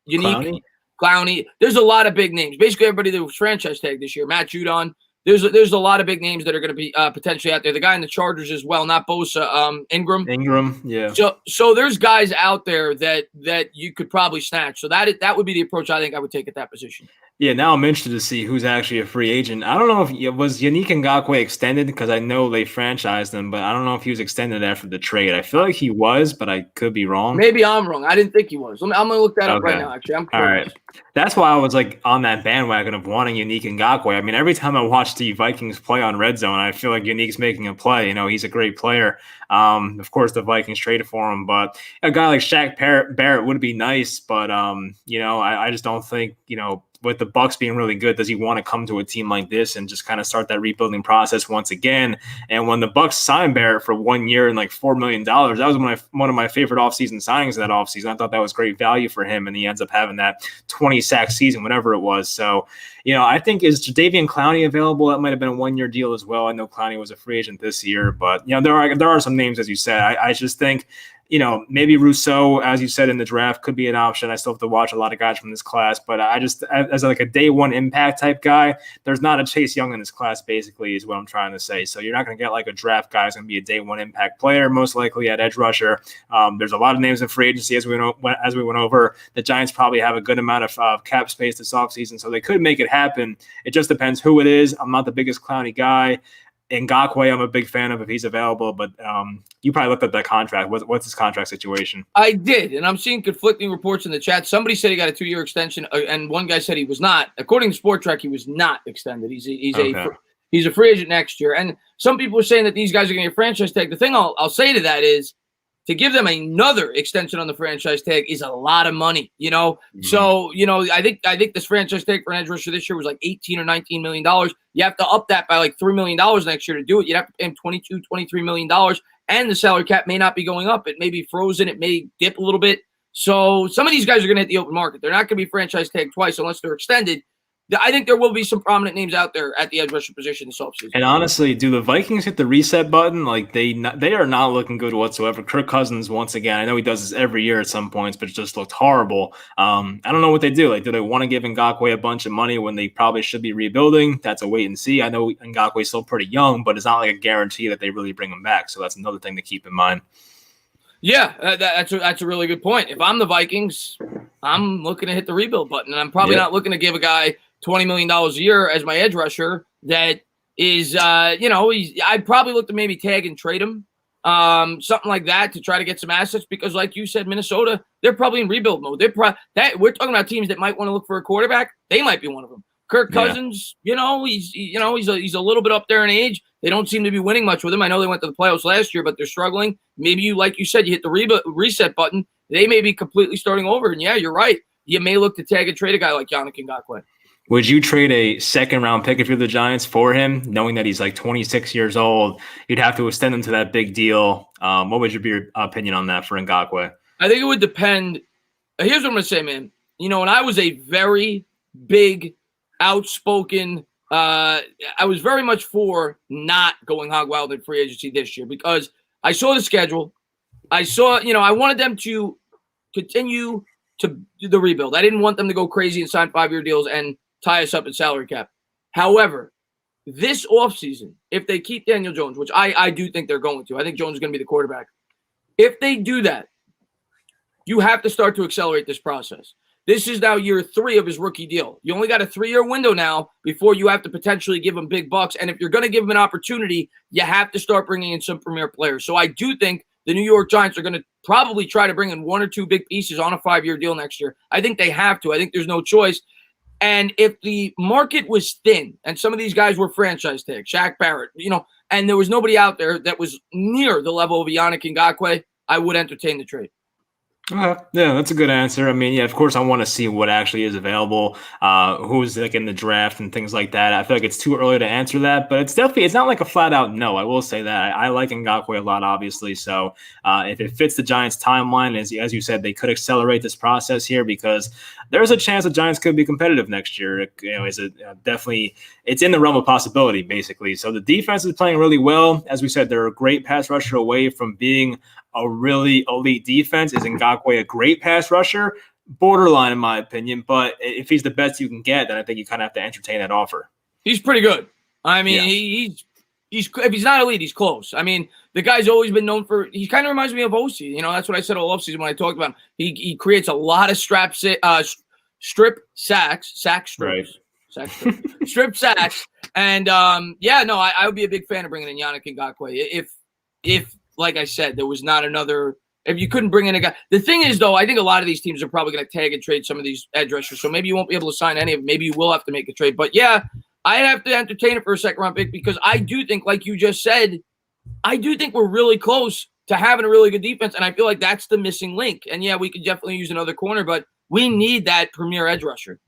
Unique Clowney. There's a lot of big names. Basically, everybody that was franchise tagged this year. Matt Judon. There's a lot of big names that are going to be potentially out there. The guy in the Chargers as well, not Bosa, Engram, yeah. So there's guys out there that you could probably snatch. So that would be the approach I think I would take at that position. Yeah, now I'm interested to see who's actually a free agent. I don't know if was Yannick Ngakoue extended because I know they franchised him, but I don't know if he was extended after the trade. I feel like he was, but I could be wrong. Maybe I'm wrong. I didn't think he was. I'm going to look that up right Okay. now, actually. I'm All curious. right. That's why I was like on that bandwagon of wanting Yannick Ngakoue. I mean, every time I watch the Vikings play on Red Zone, I feel like Yannick's making a play. You know, he's a great player. Of course, the Vikings traded for him, but a guy like Shaq Barrett would be nice. But you know, I just don't think, you know, with the Bucs being really good, does he want to come to a team like this and just kind of start that rebuilding process once again? And when the Bucs signed Barrett for 1 year and like $4 million, that was one of my favorite offseason signings of that offseason. I thought that was great value for him, and he ends up having that 20-sack season, whatever it was. So, you know, I think is Jadeveon Clowney available? That might have been a 1 year deal as well. I know Clowney was a free agent this year, but you know, there are some names, as you said. I just think, you know, maybe Rousseau, as you said in the draft, could be an option. I still have to watch a lot of guys from this class, but I just, as like a day one impact type guy, there's not a Chase Young in this class, basically, is what I'm trying to say. So you're not going to get like a draft guy who's going to be a day one impact player, most likely at edge rusher. There's a lot of names in free agency, as we went over. The Giants probably have a good amount of cap space this offseason, so they could make it happen. It just depends who it is. I'm not the biggest Clowney guy. Ngakoue, I'm a big fan of if he's available, but you probably looked at that contract. What's his contract situation? I did, and I'm seeing conflicting reports in the chat. Somebody said he got a 2-year extension, and one guy said he was not. According to Sport Track, he was not extended. He's a free agent next year. And some people are saying that these guys are going to get franchise tag. The thing I'll say to that is, to give them another extension on the franchise tag is a lot of money, you know? Mm-hmm. So, you know, I think this franchise tag for an edge rusher this year was like $18 or $19 million. You have to up that by like $3 million next year to do it. You'd have to pay him $22, $23 million. And the salary cap may not be going up. It may be frozen. It may dip a little bit. So some of these guys are going to hit the open market. They're not going to be franchise tagged twice unless they're extended. I think there will be some prominent names out there at the edge rusher position this offseason. And honestly, do the Vikings hit the reset button? Like they are not looking good whatsoever. Kirk Cousins, once again, I know he does this every year at some points, but it just looked horrible. I don't know what they do. Like, do they want to give Ngakoue a bunch of money when they probably should be rebuilding? That's a wait and see. I know Ngakoue is still pretty young, but it's not like a guarantee that they really bring him back. So that's another thing to keep in mind. Yeah, that's a really good point. If I'm the Vikings, I'm looking to hit the rebuild button, and I'm probably not looking to give a guy $20 million a year as my edge rusher. That is, I'd probably look to maybe tag and trade him, something like that, to try to get some assets. Because, like you said, Minnesota, they're probably in rebuild mode. We're talking about teams that might want to look for a quarterback. They might be one of them. Kirk Cousins, he's a little bit up there in age. They don't seem to be winning much with him. I know they went to the playoffs last year, but they're struggling. Maybe like you said, you hit the reset button. They may be completely starting over. And yeah, you're right. You may look to tag and trade a guy like Yannick Ngakoue. Would you trade a second-round pick if you're the Giants for him, knowing that he's like 26 years old? You'd have to extend him to that big deal. What would your opinion on that for Ngakoue? I think it would depend. Here's what I'm going to say, man. You know, when I was a very big, outspoken, I was very much for not going hog wild in free agency this year because I saw the schedule. I wanted them to continue to do the rebuild. I didn't want them to go crazy and sign 5-year deals and tie us up in salary cap. However, this offseason, if they keep Daniel Jones, which I do think they're going to, I think Jones is going to be the quarterback. If they do that, you have to start to accelerate this process. This is now year 3 of his rookie deal. You only got a 3-year window now before you have to potentially give him big bucks. And if you're going to give him an opportunity, you have to start bringing in some premier players. So I do think the New York Giants are going to probably try to bring in 1 or 2 big pieces on a 5-year deal next year. I think they have to. I think there's no choice. And if the market was thin and some of these guys were franchise tags, Shaq Barrett, and there was nobody out there that was near the level of Yannick Ngakoue, I would entertain the trade. Yeah, that's a good answer. I mean, yeah, of course, I want to see what actually is available, who's like in the draft and things like that. I feel like it's too early to answer that, but it's not like a flat out no. I will say that I like Ngakoue a lot, obviously. So if it fits the Giants' timeline, as you said, they could accelerate this process here because there's a chance the Giants could be competitive next year. It's in the realm of possibility, basically. So the defense is playing really well. As we said, they're a great pass rusher away from being a really elite defense. Is Ngakoue a great pass rusher? Borderline, in my opinion. But if he's the best you can get, then I think you kind of have to entertain that offer. He's pretty good. I mean, he's if he's not elite, he's close. I mean, the guy's always been known for. He kind of reminds me of OC. That's what I said all offseason when I talked about him. He creates a lot of strip sacks, sack Right. strips, sack strips, strip sacks. And I would be a big fan of bringing in Yannick Ngakoue. If like I said, there was not another. If you couldn't bring in a guy, the thing is though, I think a lot of these teams are probably going to tag and trade some of these edge rushers. So maybe you won't be able to sign any of them. Maybe you will have to make a trade. But yeah, I'd have to entertain it for a second round pick because I do think, like you just said, I do think we're really close to having a really good defense, and I feel like that's the missing link. And yeah, we could definitely use another corner, but we need that premier edge rusher.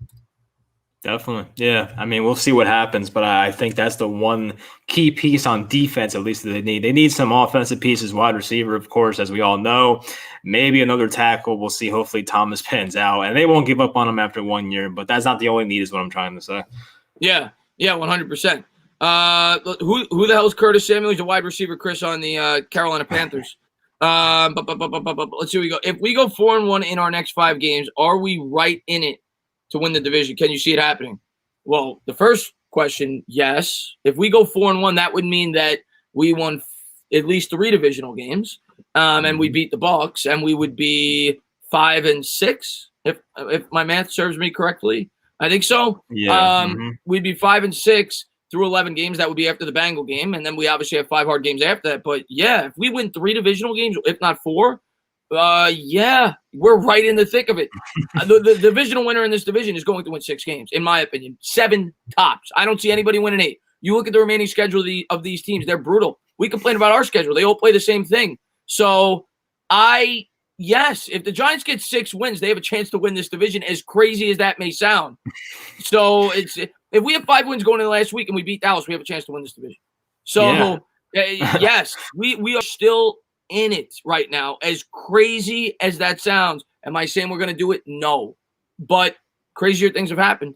Definitely. Yeah. I mean, we'll see what happens, but I think that's the one key piece on defense, at least, that they need. They need some offensive pieces, wide receiver, of course, as we all know. Maybe another tackle. We'll see. Hopefully Thomas pans out, and they won't give up on him after 1 year, but that's not the only need is what I'm trying to say. Yeah, 100%. Who the hell is Curtis Samuel? He's a wide receiver, Chris, on the Carolina Panthers. Let's see what we go. If we go 4-1 in our next 5 games, are we right in it to win the division? Can you see it happening? Well, the first question, yes. If we go 4-1, that would mean that we won at least 3 divisional games, and we beat the Bucs, and we would be 5-6 if my math serves me correctly. I think so. Yeah. We'd be 5-6 through 11 games. That would be after the Bengal game, and then we obviously have 5 hard games after that. But yeah, if we win 3 divisional games, if not 4, yeah, we're right in the thick of it. The divisional winner in this division is going to win 6 games, in my opinion. 7 tops. I don't see anybody winning 8. You look at the remaining schedule of these teams; they're brutal. We complain about our schedule; they all play the same thing. So, yes, if the Giants get 6 wins, they have a chance to win this division. As crazy as that may sound, so if we have 5 wins going into the last week and we beat Dallas, we have a chance to win this division. So, yes, we are still in it right now. As crazy as that sounds, am I saying we're going to do it? No, but crazier things have happened.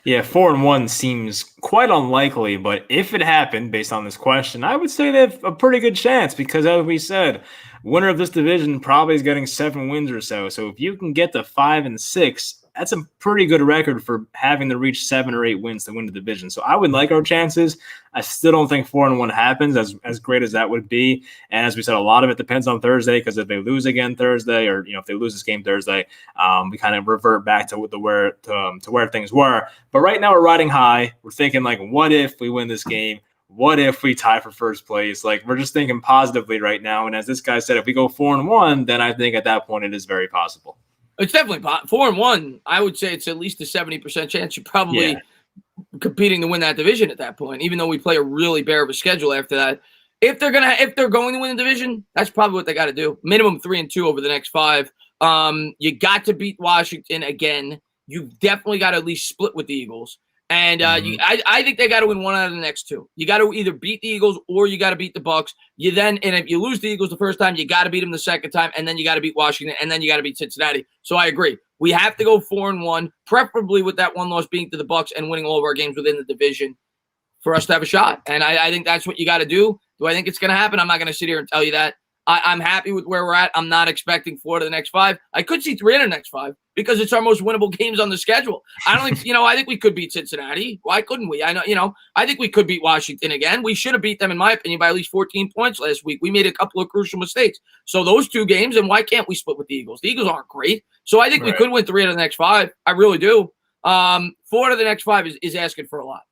Yeah, 4-1 seems quite unlikely, but if it happened, based on this question, I would say they have a pretty good chance because, as we said, winner of this division probably is getting 7 wins or so. So if you can get to 5-6, that's a pretty good record for having to reach 7 or 8 wins to win the division. So I would like our chances. I still don't think 4-1 happens, as great as that would be. And as we said, a lot of it depends on Thursday, because if they lose again Thursday, or if they lose this game Thursday, we kind of revert back to where things were. But right now we're riding high. We're thinking, like, what if we win this game? What if we tie for first place? Like, we're just thinking positively right now. And as this guy said, if we go 4-1, then I think at that point it is very possible. It's definitely 4-1. I would say it's at least a 70% chance you're probably competing to win that division at that point, even though we play a really bare of a schedule after that. If they're going to win the division, that's probably what they got to do. Minimum 3-2 over the next 5. You got to beat Washington again. You've definitely got to at least split with the Eagles. And I think they got to win 1 out of the next 2. You got to either beat the Eagles or you got to beat the Bucs. And if you lose the Eagles the first time, you got to beat them the second time, and then you got to beat Washington, and then you got to beat Cincinnati. So I agree. We have to go 4-1, preferably with that 1 loss being to the Bucs and winning all of our games within the division for us to have a shot. And I think that's what you got to do. Do I think it's going to happen? I'm not going to sit here and tell you that. I'm happy with where we're at. I'm not expecting 4 to the next 5. I could see 3 in the next 5 because it's our most winnable games on the schedule. I don't think, I think we could beat Cincinnati. Why couldn't we? I think we could beat Washington again. We should have beat them, in my opinion, by at least 14 points last week. We made a couple of crucial mistakes. So those 2 games, and why can't we split with the Eagles? The Eagles aren't great. So I think we could win 3 out of the next 5. I really do. 4 out of the next 5 is asking for a lot.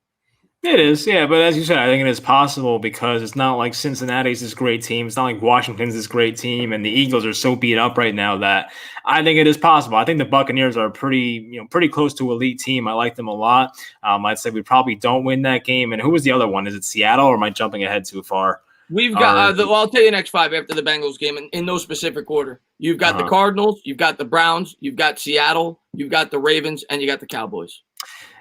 It is, yeah, but as you said, I think it is possible because it's not like Cincinnati's this great team. It's not like Washington's this great team, and the Eagles are so beat up right now that I think it is possible. I think the Buccaneers are a pretty close to elite team. I like them a lot. I'd say we probably don't win that game. And who was the other one? Is it Seattle, or am I jumping ahead too far? We've got I'll tell you the next 5 after the Bengals game in no specific order. You've got the Cardinals, you've got the Browns, you've got Seattle, you've got the Ravens, and you got the Cowboys.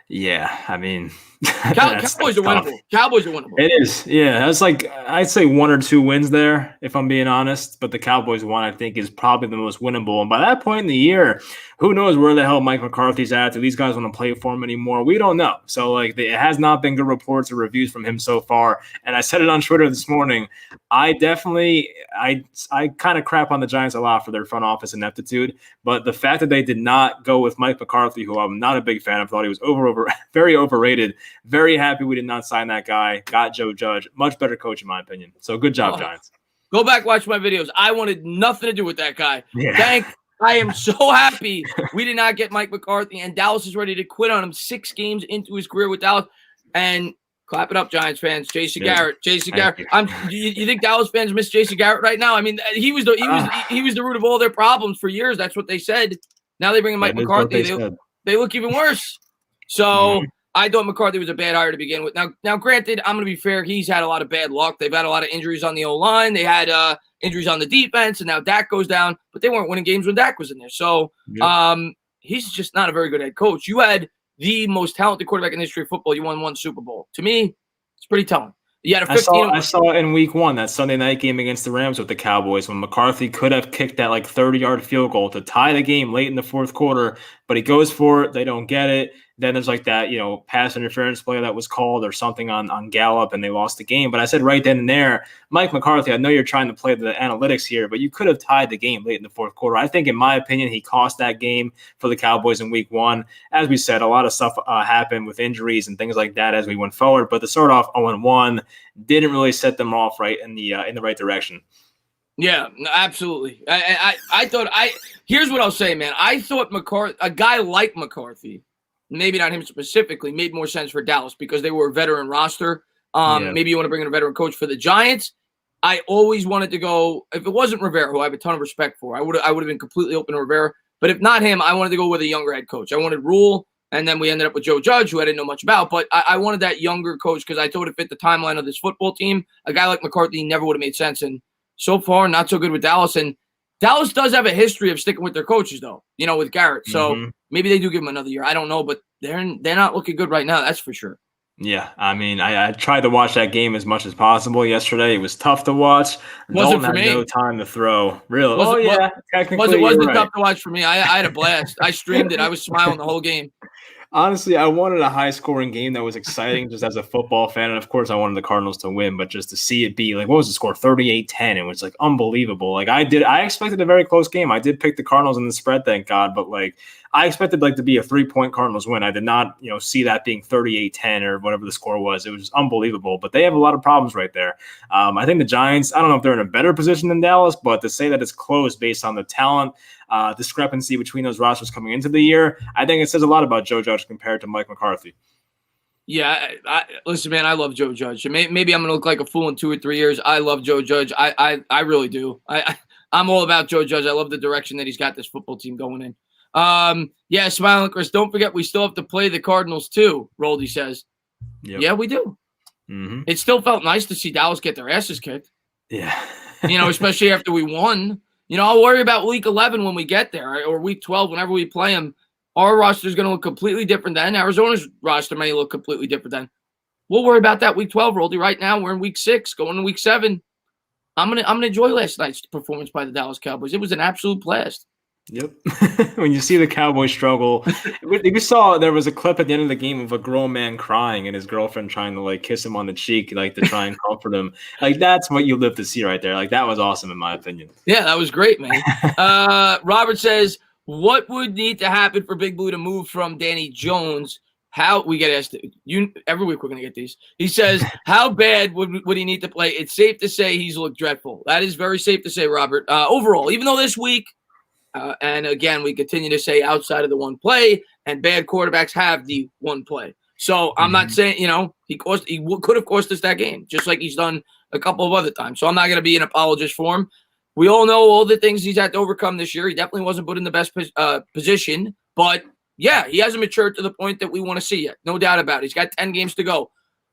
Yeah, I mean, Cowboys are winnable. Cowboys are winnable. It is. Yeah, that's like, I'd say 1 or 2 wins there, if I'm being honest. But the Cowboys one, I think, is probably the most winnable. And by that point in the year, who knows where the hell Mike McCarthy's at? Do these guys want to play for him anymore? We don't know. So, like, it has not been good reports or reviews from him so far. And I said it on Twitter this morning. I kind of crap on the Giants a lot for their front office ineptitude. But the fact that they did not go with Mike McCarthy, who I'm not a big fan of, thought he was very overrated. Very happy we did not sign that guy. Got Joe Judge. Much better coach, in my opinion. So good job, Giants. Go back, watch my videos. I wanted nothing to do with that guy. Yeah. I am so happy we did not get Mike McCarthy, and Dallas is ready to quit on him 6 games into his career with Dallas. And clap it up, Giants fans. Jason Garrett. You think Dallas fans miss Jason Garrett right now? I mean, he was the root of all their problems for years. That's what they said. Now they bring in Mike McCarthy. They look even worse. So I thought McCarthy was a bad hire to begin with. Now, granted, I'm going to be fair. He's had a lot of bad luck. They've had a lot of injuries on the O-line. They had injuries on the defense, and now Dak goes down. But they weren't winning games when Dak was in there. So he's just not a very good head coach. You had the most talented quarterback in the history of football. You won 1 Super Bowl. To me, it's pretty telling. You had a 15. I saw in week 1, that Sunday night game against the Rams with the Cowboys, when McCarthy could have kicked that 30-yard field goal to tie the game late in the fourth quarter, but he goes for it. They don't get it. Then there's that, pass interference play that was called or something on Gallup, and they lost the game. But I said right then and there, Mike McCarthy, I know you're trying to play the analytics here, but you could have tied the game late in the fourth quarter. I think, in my opinion, he cost that game for the Cowboys in week 1. As we said, a lot of stuff happened with injuries and things like that as we went forward. But to start off 0-1 didn't really set them off right in the right direction. Yeah, absolutely. I thought here's what I'll say, man. I thought a guy like McCarthy, maybe not him specifically, made more sense for Dallas because they were a veteran roster. Maybe you want to bring in a veteran coach for the Giants. I always wanted to go, if it wasn't Rivera, who I have a ton of respect for, I would have been completely open to Rivera. But if not him, I wanted to go with a younger head coach. I wanted Rule, and then we ended up with Joe Judge, who I didn't know much about. But I wanted that younger coach because I thought it fit the timeline of this football team. A guy like McCarthy never would have made sense. And so far, not so good with Dallas. And Dallas does have a history of sticking with their coaches, though, with Garrett. So maybe they do give him another year. I don't know, but they're not looking good right now. That's for sure. Yeah, I mean, I tried to watch that game as much as possible yesterday. It was tough to watch. Wasn't for me. No time to throw. Really? Technically, wasn't tough to watch for me. I had a blast. I streamed it. I was smiling the whole game. Honestly, I wanted a high-scoring game that was exciting just as a football fan. And, of course, I wanted the Cardinals to win. But just to see it be, what was the score? 38-10. It was, unbelievable. I expected a very close game. I did pick the Cardinals in the spread, thank God. But, I expected, to be a 3-point Cardinals win. I did not, see that being 38-10 or whatever the score was. It was just unbelievable. But they have a lot of problems right there. I think the Giants, I don't know if they're in a better position than Dallas, but to say that it's close based on the talent discrepancy between those rosters coming into the year, I think it says a lot about Joe Judge compared to Mike McCarthy. Yeah, listen, man, I love Joe Judge. Maybe I'm going to look like a fool in 2 or 3 years. I love Joe Judge. I really do. I'm all about Joe Judge. I love the direction that he's got this football team going in. Yeah, Smiling Chris, don't forget we still have to play the Cardinals too, Roldy says. Yep. Yeah, we do. Mm-hmm. It still felt nice to see Dallas get their asses kicked. Yeah. Especially after we won. I'll worry about week 11 when we get there, or week 12, whenever we play them. Our roster is going to look completely different then. Arizona's roster may look completely different then. We'll worry about that week 12, Roldy. Right now, we're in week 6, going to week 7. I'm gonna enjoy last night's performance by the Dallas Cowboys. It was an absolute blast. Yep. When you see the Cowboys struggle, you saw there was a clip at the end of the game of a grown man crying and his girlfriend trying to kiss him on the cheek, to try and comfort him. That's what you live to see right there. That was awesome in my opinion. Yeah, that was great, man. Robert says, what would need to happen for Big Blue to move from Danny Jones? How we get asked every week we're going to get these. He says, how bad would he need to play? It's safe to say he's looked dreadful. That is very safe to say, Robert. Overall, even though this week, and again, we continue to say outside of the one play, and bad quarterbacks have the one play. So I'm not saying, he could have cost us that game, just like he's done a couple of other times. So I'm not going to be an apologist for him. We all know all the things he's had to overcome this year. He definitely wasn't put in the best position, but yeah, he hasn't matured to the point that we want to see yet. No doubt about it. He's got 10 games to go.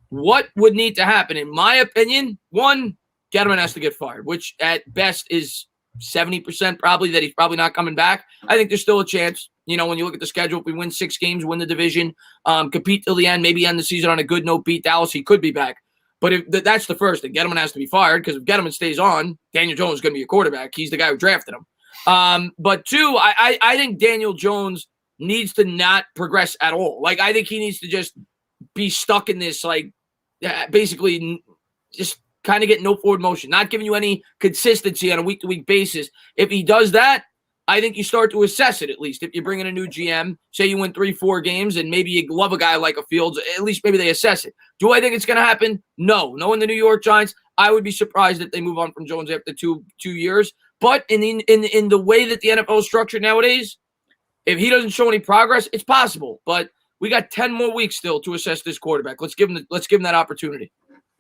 What would need to happen? In my opinion, one, Gettleman has to get fired, which at best is 70% probably that he's probably not coming back. I think there's still a chance. When you look at the schedule, if we win 6 games, win the division, compete till the end, maybe end the season on a good note, beat Dallas, he could be back. But if that's the first thing. Gettleman has to be fired because if Gettleman stays on, Daniel Jones is going to be a quarterback. He's the guy who drafted him. But 2, I think Daniel Jones needs to not progress at all. I think he needs to just be stuck in this, basically just kind of get no forward motion, not giving you any consistency on a week-to-week basis. If he does that, I think you start to assess it at least. If you bring in a new GM, say you win 3-4 games, and maybe you love a guy like a Fields, at least maybe they assess it. Do I think it's going to happen? No. Knowing the New York Giants, I would be surprised if they move on from Jones after two years. But in the way that the NFL is structured nowadays, if he doesn't show any progress, it's possible. But we got 10 more weeks still to assess this quarterback. Let's give him that opportunity.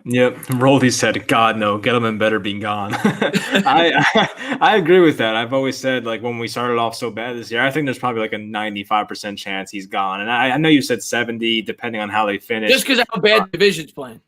Yep, Roldy said, "God no, Gettleman better be gone." I agree with that. I've always said, like, when we started off so bad this year, I think there's probably like a 95% chance he's gone. And I know you said 70, depending on how they finish. Just because how bad the division's playing.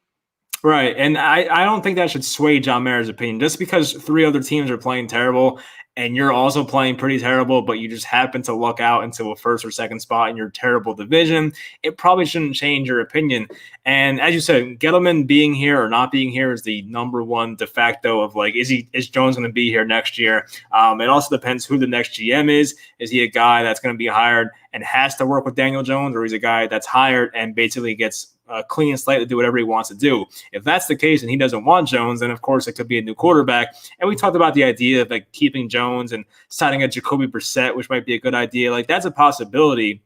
Right, and I don't think that should sway John Mayer's opinion. Just because 3 other teams are playing terrible and you're also playing pretty terrible, but you just happen to luck out into a first or second spot in your terrible division, it probably shouldn't change your opinion. And as you said, Gettleman being here or not being here is the number one de facto of, like, is Jones going to be here next year? It also depends who the next GM is. Is he a guy that's going to be hired and has to work with Daniel Jones, or he's a guy that's hired and basically gets clean slate to do whatever he wants to do? If that's the case and he doesn't want Jones, then of course it could be a new quarterback. And we talked about the idea of, like, keeping Jones and signing a Jacoby Brissett, which might be a good idea. Like, that's a possibility.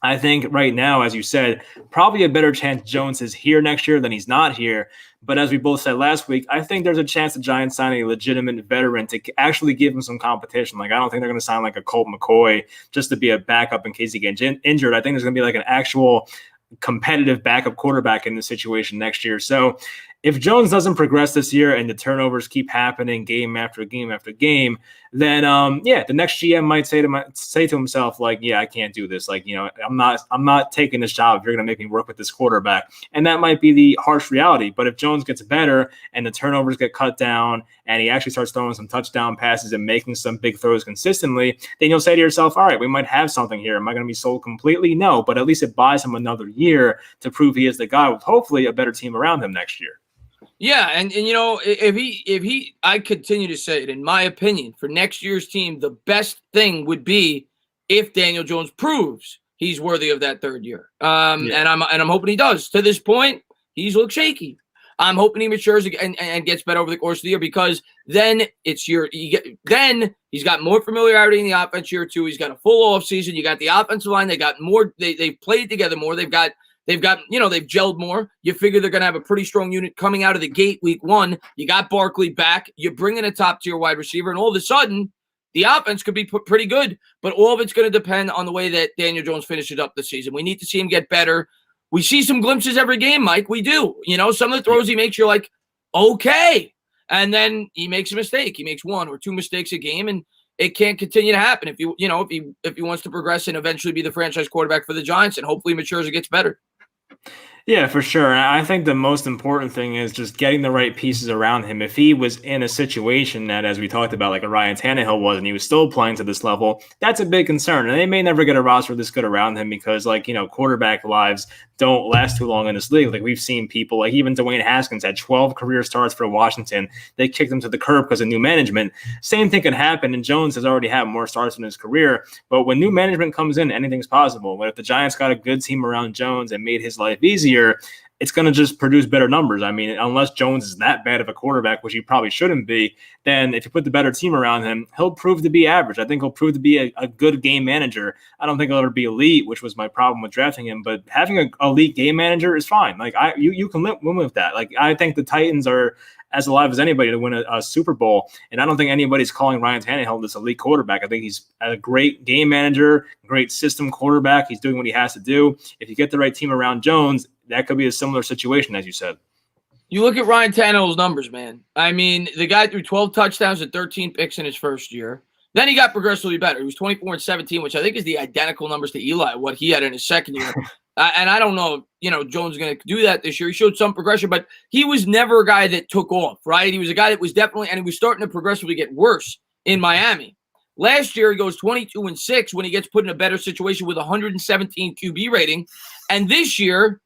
I think right now, as you said, probably a better chance Jones is here next year than he's not here. But as we both said last week, I think there's a chance the Giants sign a legitimate veteran to actually give him some competition. Like, I don't think they're going to sign like a Colt McCoy just to be a backup in case he gets injured. I think there's going to be like an actual competitive backup quarterback in the situation next year. So if Jones doesn't progress this year and the turnovers keep happening game after game after game, then the next GM might say to himself, like, yeah, I can't do this. Like, I'm not taking this job if you're going to make me work with this quarterback. And that might be the harsh reality. But if Jones gets better and the turnovers get cut down and he actually starts throwing some touchdown passes and making some big throws consistently, then you'll say to yourself, all right, we might have something here. Am I going to be sold completely? No, but at least it buys him another year to prove he is the guy with hopefully a better team around him next year. Yeah, and if he, I continue to say it, in my opinion, for next year's team, the best thing would be if Daniel Jones proves he's worthy of that third year. And I'm hoping he does. To this point, he's looked shaky. I'm hoping he matures and gets better over the course of the year, because then then he's got more familiarity in the offense year 2. He's got a full offseason. You got the offensive line. They got more. They've played together more. They've gelled more. You figure they're going to have a pretty strong unit coming out of the gate week 1. You got Barkley back. You bring in a top-tier wide receiver, and all of a sudden, the offense could be pretty good. But all of it's going to depend on the way that Daniel Jones finishes up the season. We need to see him get better. We see some glimpses every game, Mike. We do. Some of the throws he makes, you're like, okay. And then he makes a mistake. He makes 1 or 2 mistakes a game, and it can't continue to happen if he wants to progress and eventually be the franchise quarterback for the Giants, and hopefully matures and gets better. Yeah, for sure. And I think the most important thing is just getting the right pieces around him. If he was in a situation that, as we talked about, like a Ryan Tannehill was, and he was still playing to this level, that's a big concern. And they may never get a roster this good around him because, quarterback lives don't last too long in this league. Like, we've seen people, like even Dwayne Haskins had 12 career starts for Washington. They kicked him to the curb because of new management. Same thing can happen, and Jones has already had more starts in his career. But when new management comes in, anything's possible. But if the Giants got a good team around Jones and made his life easier, it's going to just produce better numbers. I mean, unless Jones is that bad of a quarterback, which he probably shouldn't be, then if you put the better team around him, he'll prove to be average. I think he'll prove to be a good game manager. I don't think he'll ever be elite, which was my problem with drafting him, but having an elite game manager is fine. Like, you can win with that. Like, I think the Titans are as alive as anybody to win a Super Bowl, and I don't think anybody's calling Ryan Tannehill this elite quarterback. I think he's a great game manager, great system quarterback. He's doing what he has to do. If you get the right team around Jones, that could be a similar situation, as you said. You look at Ryan Tannehill's numbers, man. I mean, the guy threw 12 touchdowns and 13 picks in his first year. Then he got progressively better. He was 24-17, which I think is the identical numbers to Eli, what he had in his second year. And I don't know if, Jones is going to do that this year. He showed some progression, but he was never a guy that took off, right? He was a guy that was definitely, and he was starting to progressively get worse in Miami. Last year, he goes 22-6 when he gets put in a better situation with 117 QB rating. And this year,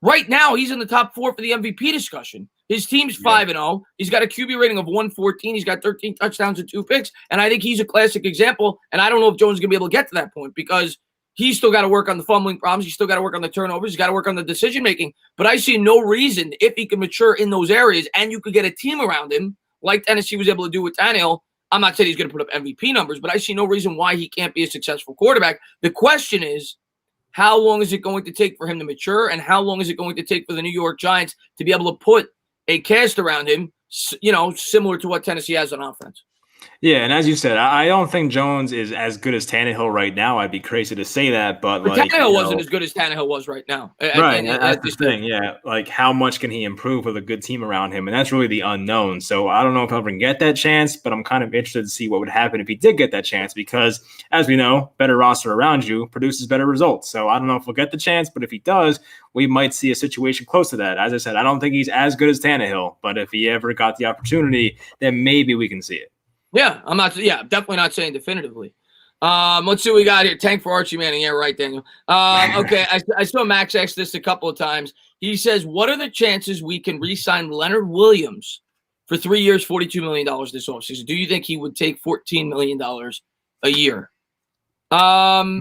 right now, he's in the top 4 for the MVP discussion. His team's 5-0. He's got a QB rating of 114. He's got 13 touchdowns and 2 picks. And I think he's a classic example. And I don't know if Jones is going to be able to get to that point because he's still got to work on the fumbling problems. He's still got to work on the turnovers. He's got to work on the decision-making. But I see no reason, if he can mature in those areas and you could get a team around him, like Tennessee was able to do with Tannehill, I'm not saying he's going to put up MVP numbers, but I see no reason why he can't be a successful quarterback. The question is, how long is it going to take for him to mature, and how long is it going to take for the New York Giants to be able to put a cast around him, similar to what Tennessee has on offense? Yeah, and as you said, I don't think Jones is as good as Tannehill right now. I'd be crazy to say that, but Tannehill wasn't as good as Tannehill was right now. Right, that's the thing. Yeah, like how much can he improve with a good team around him, and that's really the unknown. So I don't know if he'll ever get that chance, but I'm kind of interested to see what would happen if he did get that chance, because as we know, better roster around you produces better results. So I don't know if we'll get the chance, but if he does, we might see a situation close to that. As I said, I don't think he's as good as Tannehill, but if he ever got the opportunity, then maybe we can see it. Yeah, definitely not saying definitively. Let's see what we got here. Tank for Archie Manning. Yeah, right, Daniel. Okay, I saw Max ask this a couple of times. He says, what are the chances we can re-sign Leonard Williams for 3 years, $42 million this offseason? Do you think he would take $14 million a year? My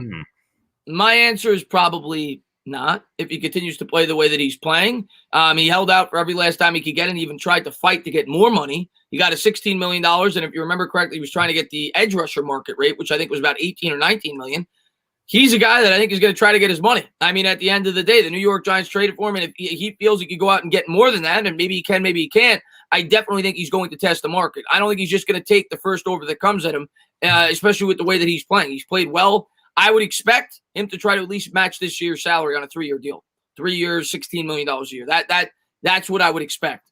answer is probably not, if he continues to play the way that he's playing. He held out for every last time he could get, and even tried to fight to get more money. He got a $16 million, and if you remember correctly, he was trying to get the edge rusher market rate, which I think was about 18 or 19 million. He's a guy that I think is going to try to get his money. I mean, at the end of the day, the New York Giants traded for him, and if he feels he could go out and get more than that, and maybe he can, maybe he can't, I definitely think he's going to test the market. I don't think he's just going to take the first offer that comes at him, especially with the way that he's playing. He's played well. I would expect him to try to at least match this year's salary on a 3-year deal. 3 years, $16 million a year. That's what I would expect.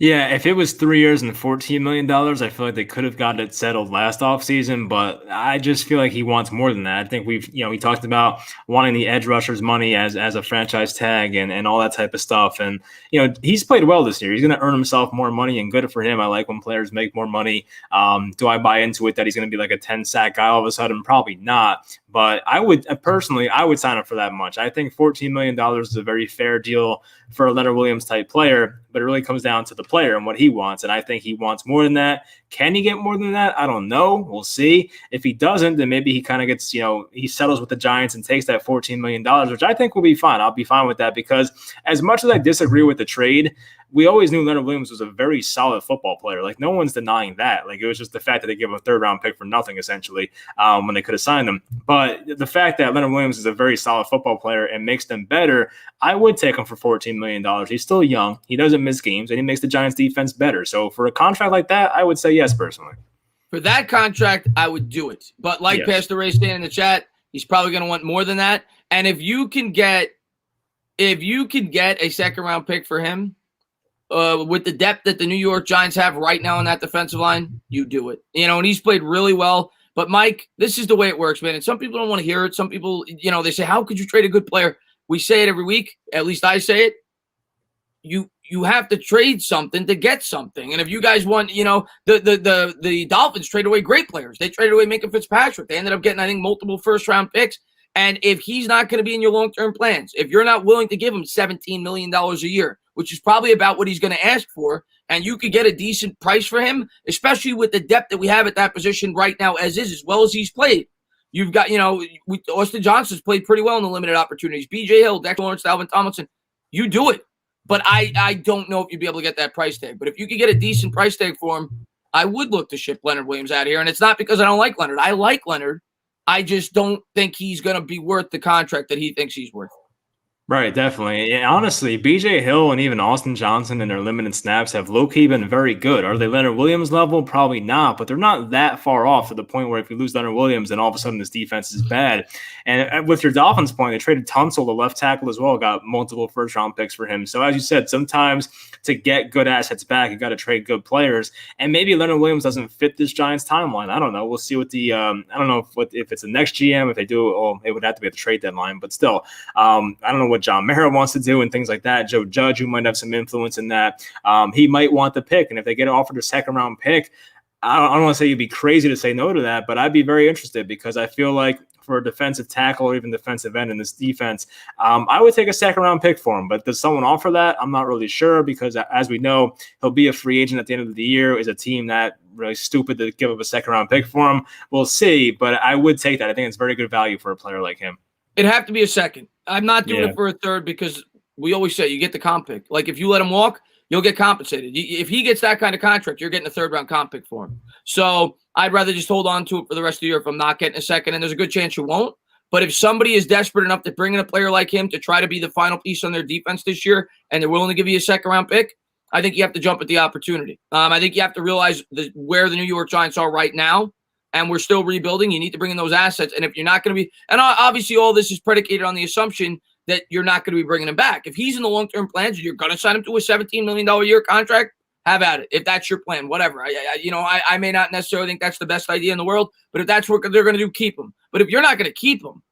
Yeah, if it was 3 years and $14 million, I feel like they could have gotten it settled last offseason, but I just feel like he wants more than that. I think we talked about wanting the edge rushers money as a franchise tag and all that type of stuff. And, he's played well this year. He's going to earn himself more money, and good for him. I like when players make more money. Do I buy into it that he's going to be like a 10-sack guy all of a sudden? Probably not. But I would personally sign up for that much. I think $14 million is a very fair deal for a Leonard Williams type player, but it really comes down to the player and what he wants. And I think he wants more than that. Can he get more than that? I don't know. We'll see. If he doesn't, then maybe he kind of gets, he settles with the Giants and takes that $14 million, which I think will be fine. I'll be fine with that, because as much as I disagree with the trade, we always knew Leonard Williams was a very solid football player. Like, no one's denying that. Like, it was just the fact that they gave him a 3rd-round pick for nothing, essentially, when they could have signed him. But the fact that Leonard Williams is a very solid football player and makes them better, I would take him for $14 million. He's still young. He doesn't miss games, and he makes the Giants' defense better. So for a contract like that, I would say yes, personally. For that contract, I would do it. But like Pastor Ray saying in the chat, he's probably going to want more than that. And if you can get a 2nd-round pick for him, with the depth that the New York Giants have right now on that defensive line, you do it. And he's played really well. But, Mike, this is the way it works, man. And some people don't want to hear it. Some people, they say, how could you trade a good player? We say it every week. At least I say it. You have to trade something to get something. And if you guys want, the Dolphins traded away great players. They traded away Minka Fitzpatrick. They ended up getting, I think, multiple 1st-round picks. And if he's not going to be in your long-term plans, if you're not willing to give him $17 million a year, which is probably about what he's going to ask for, and you could get a decent price for him, especially with the depth that we have at that position right now as well as he's played. You've got, Austin Johnson's played pretty well in the limited opportunities. B.J. Hill, Dexter Lawrence, Dalvin Tomlinson, you do it. But I don't know if you'd be able to get that price tag. But if you could get a decent price tag for him, I would look to ship Leonard Williams out of here. And it's not because I don't like Leonard. I like Leonard. I just don't think he's going to be worth the contract that he thinks he's worth. Right, definitely. And honestly, B.J. Hill and even Austin Johnson in their limited snaps have low-key been very good. Are they Leonard Williams level? Probably not, but they're not that far off to the point where if you lose Leonard Williams, then all of a sudden this defense is bad. And with your Dolphins point, they traded Tunsil, the left tackle, as well, got multiple 1st-round picks for him. So as you said, sometimes to get good assets back, you got to trade good players. And maybe Leonard Williams doesn't fit this Giants timeline. I don't know. We'll see what the I don't know if it's the next GM, if they do, it would have to be at the trade deadline. But still, I don't know what John Mara wants to do and things like that. Joe Judge, who might have some influence in that, he might want the pick. And if they get offered a 2nd-round pick, I don't want to say you'd be crazy to say no to that, but I'd be very interested, because I feel like for a defensive tackle or even defensive end in this defense, I would take a 2nd-round pick for him. But does someone offer that? I'm not really sure, because as we know, he'll be a free agent at the end of the year. Is a team that really stupid to give up a 2nd-round pick for him? We'll see, but I would take that. I think it's very good value for a player like him. It'd have to be a 2nd. I'm not doing it for a 3rd, because we always say you get the comp pick. Like, if you let him walk, you'll get compensated. If he gets that kind of contract, you're getting a 3rd-round comp pick for him. So I'd rather just hold on to it for the rest of the year if I'm not getting a second, and there's a good chance you won't. But if somebody is desperate enough to bring in a player like him to try to be the final piece on their defense this year, and they're willing to give you a second-round pick, I think you have to jump at the opportunity. I think you have to realize where the New York Giants are right now, and we're still rebuilding. You need to bring in those assets. And if you're not going to be – and obviously all this is predicated on the assumption that you're not going to be bringing him back. If he's in the long-term plans and you're going to sign him to a $17 million a year contract, have at it. If that's your plan, whatever. I may not necessarily think that's the best idea in the world, but if that's what they're going to do, keep him. But if you're not going to keep him,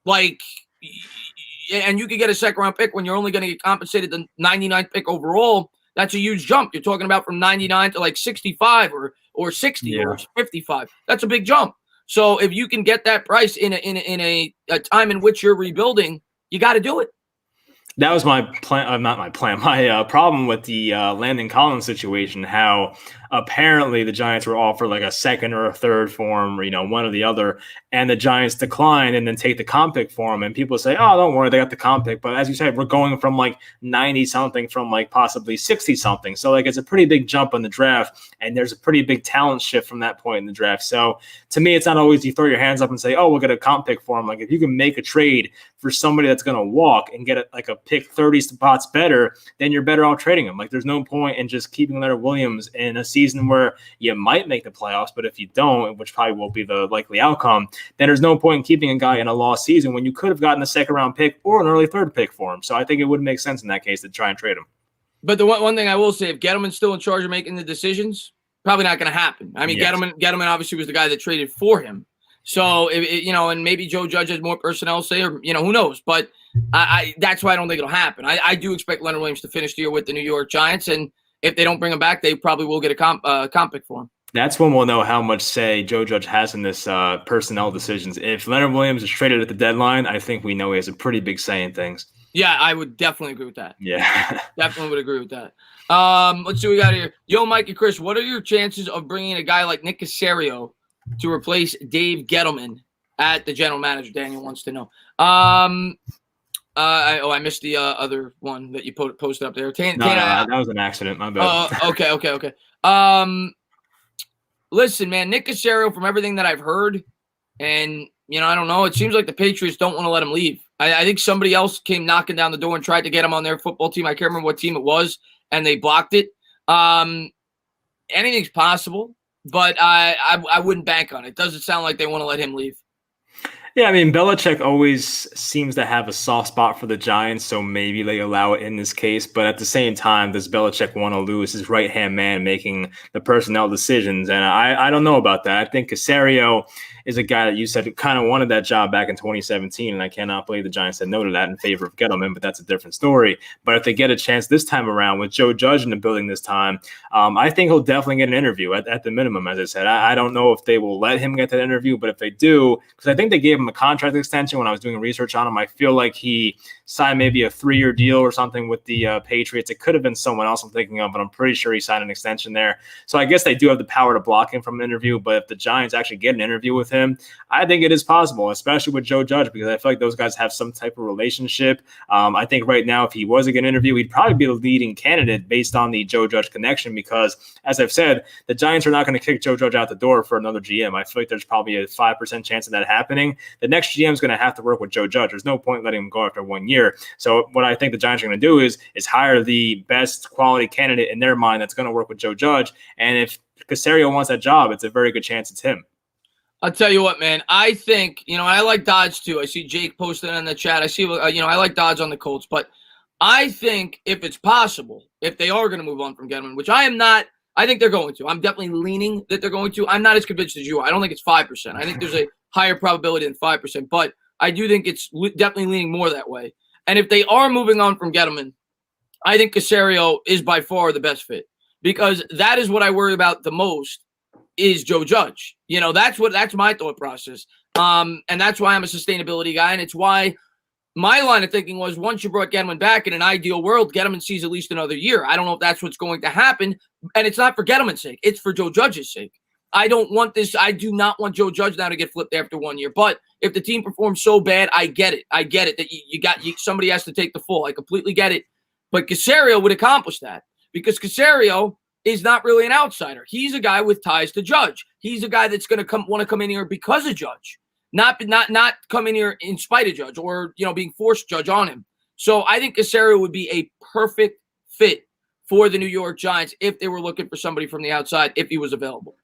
and you could get a second-round pick when you're only going to get compensated the 99th pick overall, that's a huge jump. You're talking about from 99 to 65 or 60 or 55. That's a big jump. So if you can get that price in a time in which you're rebuilding, you got to do it. That was my plan. Not my plan. My problem with the Landon Collins situation. How apparently the Giants were offered a second or a third for him, one or the other, and the Giants declined and then take the comp pick for him. And people say, "Oh, don't worry, they got the comp pick." But as you said, we're going from 90 something from possibly 60 something. So it's a pretty big jump in the draft, and there's a pretty big talent shift from that point in the draft. So to me, it's not always you throw your hands up and say, "Oh, we'll get a comp pick for him." If you can make a trade for somebody that's going to walk and get a pick 30 spots better, then you're better off trading him. There's no point in just keeping Leonard Williams in a season where you might make the playoffs, but if you don't, which probably will be the likely outcome, then there's no point in keeping a guy in a lost season when you could have gotten a second-round pick or an early third pick for him. So I think it would make sense in that case to try and trade him. But the one thing I will say, if Gettleman's still in charge of making the decisions, probably not going to happen. I mean, yes. Gettleman obviously was the guy that traded for him. So, and maybe Joe Judge has more personnel say, or, who knows. But that's why I don't think it'll happen. I do expect Leonard Williams to finish the year with the New York Giants. And if they don't bring him back, they probably will get a comp pick for him. That's when we'll know how much say Joe Judge has in this personnel decisions. If Leonard Williams is traded at the deadline, I think we know he has a pretty big say in things. Yeah, I would definitely agree with that. Yeah. Definitely would agree with that. Let's see what we got here. Yo, Mike and Chris, what are your chances of bringing a guy like Nick Caserio to replace Dave Gettleman at the general manager? Daniel wants to know. I missed the other one that you posted up there. That was an accident. My bad. Okay. Listen, man, Nick Caserio, from everything that I've heard, and, I don't know, it seems like the Patriots don't want to let him leave. I think somebody else came knocking down the door and tried to get him on their football team. I can't remember what team it was, and they blocked it. Anything's possible, but I wouldn't bank on it. It doesn't sound like they want to let him leave. Yeah, I mean, Belichick always seems to have a soft spot for the Giants, so maybe they allow it in this case. But at the same time, does Belichick want to lose his right-hand man making the personnel decisions? And I don't know about that. I think Caserio is a guy that you said kind of wanted that job back in 2017, and I cannot believe the Giants said no to that in favor of Gettleman, but that's a different story. But if they get a chance this time around with Joe Judge in the building this time, I think he'll definitely get an interview at the minimum, as I said. I don't know if they will let him get that interview, but if they do, because I think they gave him a contract extension when I was doing research on him. I feel like he signed maybe a 3-year deal or something with the Patriots. It could have been someone else I'm thinking of, but I'm pretty sure he signed an extension there. So I guess they do have the power to block him from an interview, but if the Giants actually get an interview with him, I think it is possible, especially with Joe Judge, because I feel like those guys have some type of relationship. I think right now, if he was to get an interview, he'd probably be the leading candidate based on the Joe Judge connection, because as I've said, the Giants are not going to kick Joe Judge out the door for another GM. I feel like there's probably a 5% chance of that happening. The next GM is going to have to work with Joe Judge. There's no point letting him go after 1 year. So what I think the Giants are going to do is hire the best quality candidate in their mind that's going to work with Joe Judge. And if Caserio wants that job, it's a very good chance it's him. I'll tell you what, man. I think, I like Dodge too. I see Jake posting in the chat. I see, I like Dodge on the Colts. But I think if it's possible, if they are going to move on from Gettleman, which I am not, I think they're going to. I'm definitely leaning that they're going to. I'm not as convinced as you are. I don't think it's 5%. I think there's a higher probability than 5%. But I do think it's definitely leaning more that way. And if they are moving on from Gettleman, I think Caserio is by far the best fit, because that is what I worry about the most is Joe Judge. That's my thought process. And that's why I'm a sustainability guy. And it's why my line of thinking was, once you brought Gettleman back, in an ideal world, Gettleman sees at least another year. I don't know if that's what's going to happen. And it's not for Gettleman's sake. It's for Joe Judge's sake. I don't want this. I do not want Joe Judge now to get flipped after 1 year. But if the team performs so bad, I get it. I get it that somebody has to take the fall. I completely get it. But Caserio would accomplish that, because Caserio is not really an outsider. He's a guy with ties to Judge. He's a guy that's going to want to come in here because of Judge, not come in here in spite of Judge or, being forced Judge on him. So I think Caserio would be a perfect fit for the New York Giants if they were looking for somebody from the outside, if he was available.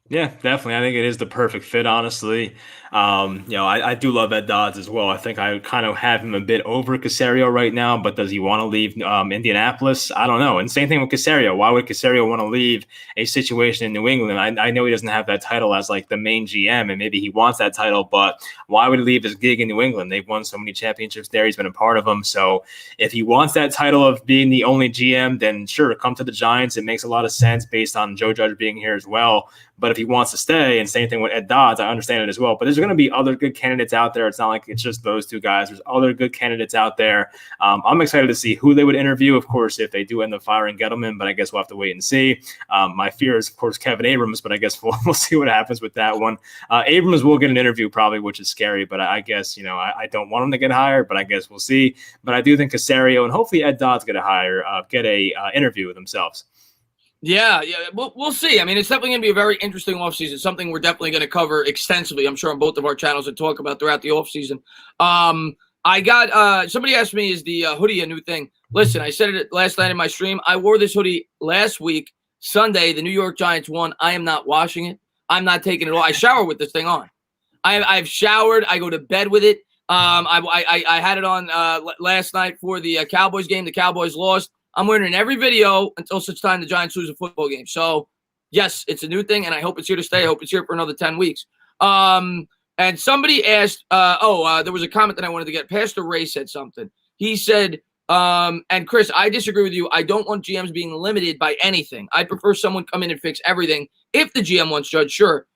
Yeah, definitely. I think it is the perfect fit, honestly. I do love Ed Dodds as well. I think I kind of have him a bit over Caserio right now, but does he want to leave Indianapolis? I don't know. And same thing with Caserio. Why would Caserio want to leave a situation in New England? I know he doesn't have that title as like the main GM, and maybe he wants that title, but why would he leave his gig in New England? They've won so many championships there. He's been a part of them. So if he wants that title of being the only GM, then sure, come to the Giants. It makes a lot of sense based on Joe Judge being here as well. But if he wants to stay, and same thing with Ed Dodds, I understand it as well. But there's going to be other good candidates out there. It's not like it's just those two guys. There's other good candidates out there. I'm excited to see who they would interview, of course, if they do end up firing Gettleman. But I guess we'll have to wait and see. My fear is, of course, Kevin Abrams, but I guess we'll see what happens with that one. Abrams will get an interview probably, which is scary. But I guess, I don't want him to get hired, but I guess we'll see. But I do think Caserio and hopefully Ed Dodds get a interview with themselves. Yeah, we'll see. I mean, it's definitely going to be a very interesting offseason, something we're definitely going to cover extensively, I'm sure, on both of our channels and talk about throughout the offseason. I got somebody asked me, is the hoodie a new thing? Listen, I said it last night in my stream. I wore this hoodie last week, Sunday. The New York Giants won. I am not washing it. I'm not taking it off. I shower with this thing on. I've showered. I go to bed with it. I had it on last night for the Cowboys game. The Cowboys lost. I'm wearing it in every video until such time the Giants lose a football game. So, yes, it's a new thing, and I hope it's here to stay. I hope it's here for another 10 weeks. And somebody asked, there was a comment that I wanted to get. Pastor Ray said something. He said, and Chris, I disagree with you. I don't want GMs being limited by anything. I prefer someone come in and fix everything. If the GM wants Judge, sure.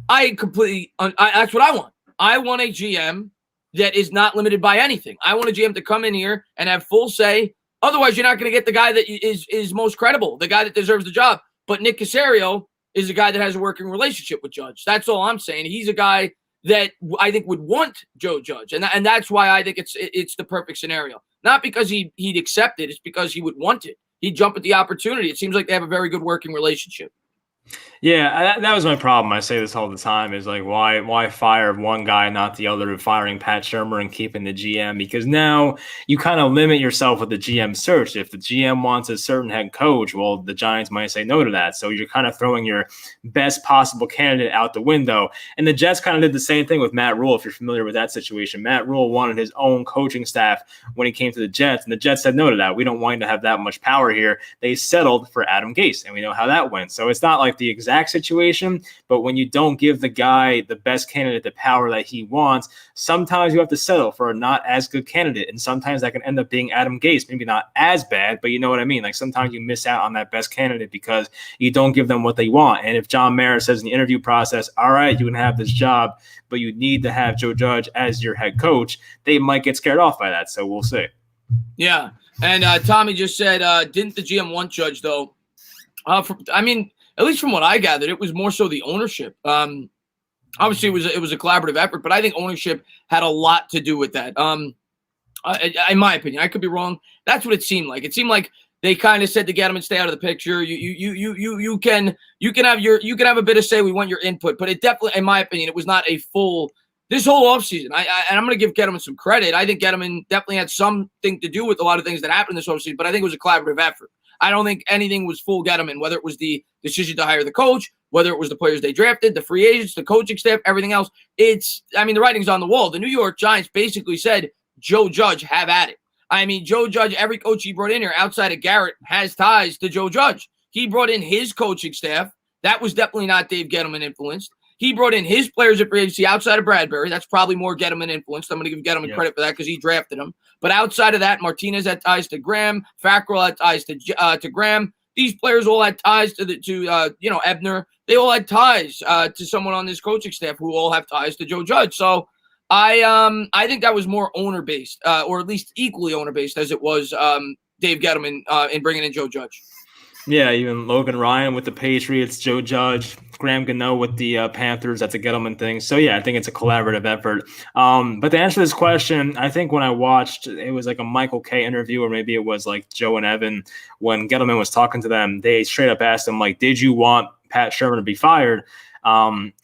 That's what I want. I want a GM that is not limited by anything. I want a GM to come in here and have full say. Otherwise, you're not going to get the guy that is most credible, the guy that deserves the job. But Nick Caserio is a guy that has a working relationship with Judge. That's all I'm saying. He's a guy that I think would want Joe Judge, and that's why I think it's the perfect scenario. Not because he'd accept it, it's because he would want it. He'd jump at the opportunity. It seems like they have a very good working relationship. Yeah, that was my problem. I say this all the time is like, why fire one guy, not the other, firing Pat Shurmur and keeping the GM? Because now you kind of limit yourself with the GM search. If the GM wants a certain head coach, well, the Giants might say no to that. So you're kind of throwing your best possible candidate out the window. And the Jets kind of did the same thing with Matt Rule, if you're familiar with that situation. Matt Rule wanted his own coaching staff when he came to the Jets, and the Jets said no to that. We don't want him to have that much power here. They settled for Adam Gase, and we know how that went. So it's not like the exact situation, but when you don't give the guy the best candidate the power that he wants, sometimes you have to settle for a not as good candidate, and sometimes that can end up being Adam Gase. Maybe not as bad, but you know what I mean? Like sometimes you miss out on that best candidate because you don't give them what they want. And if John Mara says in the interview process, all right, you can have this job, but you need to have Joe Judge as your head coach, they might get scared off by that. So we'll see. Yeah. And Tommy just said, didn't the GM want Judge though? At least from what I gathered, it was more so the ownership. Obviously, it was a collaborative effort, but I think ownership had a lot to do with that. In my opinion, I could be wrong. That's what it seemed like. It seemed like they kind of said to get him and stay out of the picture. You can have a bit of say. We want your input, but it definitely, in my opinion, it was not a full. This whole offseason, and I'm going to give Gettleman some credit. I think Gettleman definitely had something to do with a lot of things that happened this offseason, but I think it was a collaborative effort. I don't think anything was full Gettleman, whether it was the decision to hire the coach, whether it was the players they drafted, the free agents, the coaching staff, everything else. The writing's on the wall. The New York Giants basically said, Joe Judge, have at it. Joe Judge, every coach he brought in here outside of Garrett has ties to Joe Judge. He brought in his coaching staff. That was definitely not Dave Gettleman influenced. He brought in his players at free agency outside of Bradbury. That's probably more Gettleman influenced. I'm going to give Gettleman credit for that because he drafted him. But outside of that, Martinez had ties to Graham. Fackrell had ties to Graham. These players all had ties to Ebner. They all had ties to someone on this coaching staff who all have ties to Joe Judge. So I think that was more owner based, or at least equally owner based as it was Dave Gettleman in bringing in Joe Judge. Yeah, even Logan Ryan with the Patriots, Joe Judge, Graham Gano with the Panthers. That's a Gettleman thing. So, yeah, I think it's a collaborative effort. But to answer this question, I think when I watched, it was like a Michael Kay interview, or maybe it was like Joe and Evan, when Gettleman was talking to them, they straight up asked him, like, did you want Pat Shurmur to be fired?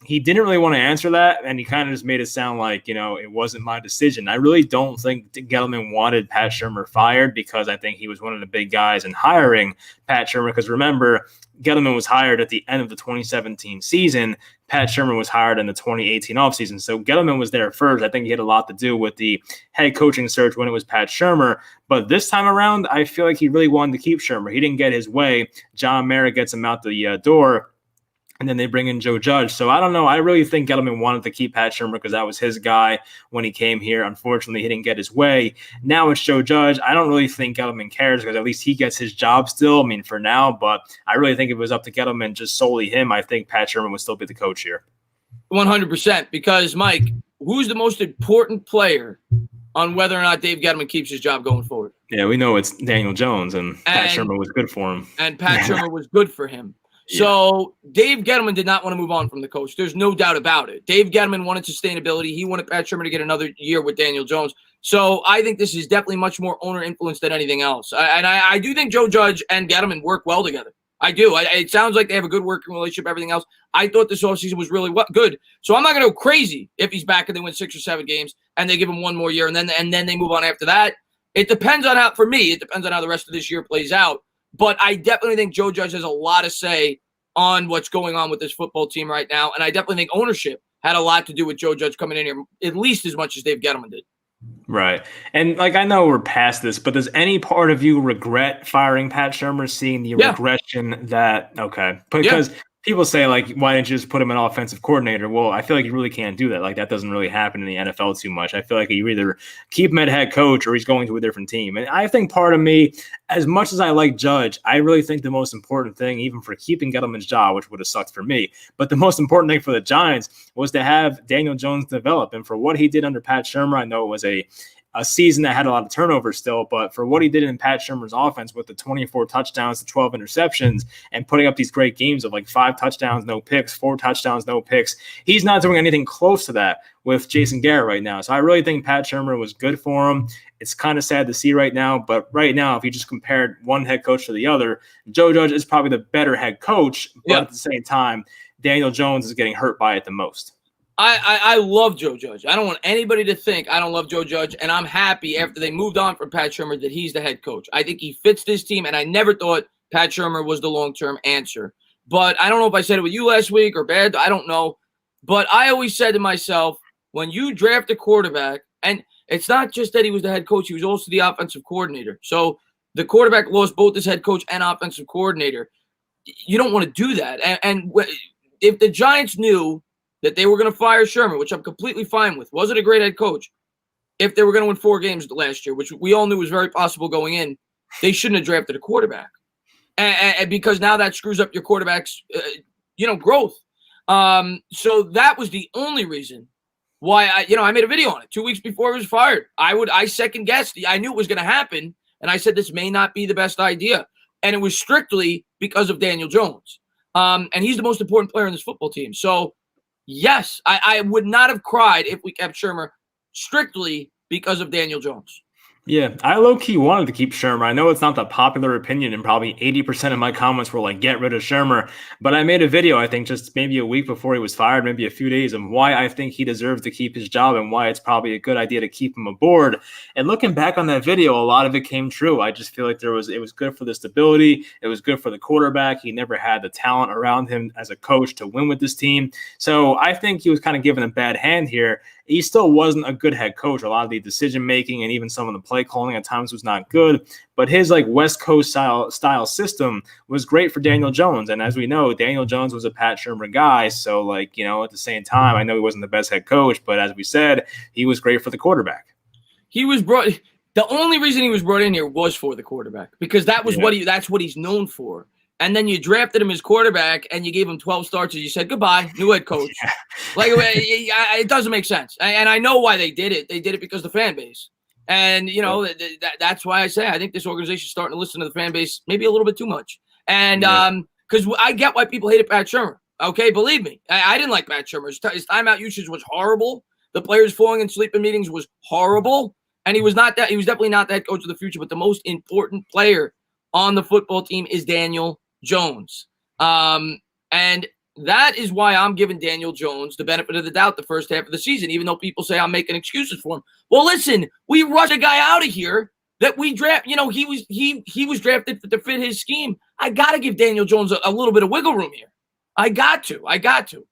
He didn't really want to answer that, and he kind of just made it sound like, it wasn't my decision. I really don't think Gettleman wanted Pat Shurmur fired, because I think he was one of the big guys in hiring Pat Shurmur. Because remember, Gettleman was hired at the end of the 2017 season. Pat Shurmur was hired in the 2018 offseason. So Gettleman was there first. I think he had a lot to do with the head coaching search when it was Pat Shurmur. But this time around, I feel like he really wanted to keep Shurmur. He didn't get his way. John Mara gets him out the door. And then they bring in Joe Judge. So I don't know. I really think Gettleman wanted to keep Pat Shurmur because that was his guy when he came here. Unfortunately, he didn't get his way. Now it's Joe Judge. I don't really think Gettleman cares, because at least he gets his job still. I mean, for now. But I really think if it was up to Gettleman, just solely him, I think Pat Shurmur would still be the coach here. 100%. Because, Mike, who's the most important player on whether or not Dave Gettleman keeps his job going forward? Yeah, we know it's Daniel Jones, and Pat Shurmur was good for him. And Pat Shurmur was good for him. So Dave Gettleman did not want to move on from the coach. There's no doubt about it. Dave Gettleman wanted sustainability. He wanted Pat Shurmur to get another year with Daniel Jones. So I think this is definitely much more owner influence than anything else. I do think Joe Judge and Gettleman work well together. I do. It sounds like they have a good working relationship, everything else. I thought this offseason was really good. So I'm not going to go crazy if he's back and they win 6 or 7 games and they give him one more year and then they move on after that. It depends on it depends on how the rest of this year plays out. But I definitely think Joe Judge has a lot to say on what's going on with this football team right now. And I definitely think ownership had a lot to do with Joe Judge coming in here, at least as much as Dave Gettleman did. Right. And I know we're past this, but does any part of you regret firing Pat Shurmur, seeing the regression that, because people say, like, why didn't you just put him an offensive coordinator? Well, I feel like you really can't do that. Like, that doesn't really happen in the NFL too much. I feel like you either keep him at head coach or he's going to a different team. And I think part of me, as much as I like Judge, I really think the most important thing, even for keeping Gettleman's job, which would have sucked for me, but the most important thing for the Giants was to have Daniel Jones develop. And for what he did under Pat Shurmur, I know it was a season that had a lot of turnovers still, but for what he did in Pat Shurmur's offense with the 24 touchdowns to 12 interceptions and putting up these great games of like 5 touchdowns, no picks, 4 touchdowns, no picks, he's not doing anything close to that with Jason Garrett right now. So I really think Pat Shurmur was good for him. It's kind of sad to see right now, but right now, if you just compared one head coach to the other, Joe Judge is probably the better head coach, but at the same time, Daniel Jones is getting hurt by it the most. I love Joe Judge. I don't want anybody to think I don't love Joe Judge, and I'm happy after they moved on from Pat Shurmur that he's the head coach. I think he fits this team, and I never thought Pat Shurmur was the long-term answer. But I don't know if I said it with you last week or bad. I don't know. But I always said to myself, when you draft a quarterback, and it's not just that he was the head coach, he was also the offensive coordinator. So the quarterback lost both his head coach and offensive coordinator. You don't want to do that. And if the Giants knew that they were going to fire Shurmur, which I'm completely fine with, wasn't a great head coach, if they were going to win 4 games last year, which we all knew was very possible going in, they shouldn't have drafted a quarterback. And because now that screws up your quarterback's, growth. So that was the only reason why I made a video on it 2 weeks before he was fired. I second guessed. I knew it was going to happen. And I said, this may not be the best idea. And it was strictly because of Daniel Jones. And he's the most important player in this football team. So yes, I would not have cried if we kept Shurmur strictly because of Daniel Jones. Yeah, I low-key wanted to keep Shurmur. I know it's not the popular opinion, and probably 80% of my comments were like, get rid of Shurmur. But I made a video, I think, just maybe a week before he was fired, maybe a few days, of why I think he deserves to keep his job and why it's probably a good idea to keep him aboard. And looking back on that video, a lot of it came true. I just feel like it was good for the stability. It was good for the quarterback. He never had the talent around him as a coach to win with this team. So I think he was kind of given a bad hand here. He still wasn't a good head coach. A lot of the decision-making and even some of the play calling at times was not good. But his West Coast style system was great for Daniel Jones. And as we know, Daniel Jones was a Pat Shurmur guy. So, at the same time, I know he wasn't the best head coach, but as we said, he was great for the quarterback. The only reason he was brought in here was for the quarterback, because that's what he's known for. And then you drafted him as quarterback, and you gave him 12 starts, and you said, goodbye, new head coach. It doesn't make sense. And I know why they did it. They did it because of the fan base. And, that's why I say I think this organization is starting to listen to the fan base maybe a little bit too much. And because I get why people hated Pat Shurmur. Okay, believe me, I didn't like Matt Shurmur. His timeout usage was horrible. The players falling asleep in meetings was horrible, and he was definitely not that coach of the future. But the most important player on the football team is Daniel Jones, and that is why I'm giving Daniel Jones the benefit of the doubt the first half of the season, even though people say I'm making excuses for him. Well, listen, we rushed a guy out of here that we draft. You know, he was drafted to fit his scheme. I got to give Daniel Jones a little bit of wiggle room here. I got to.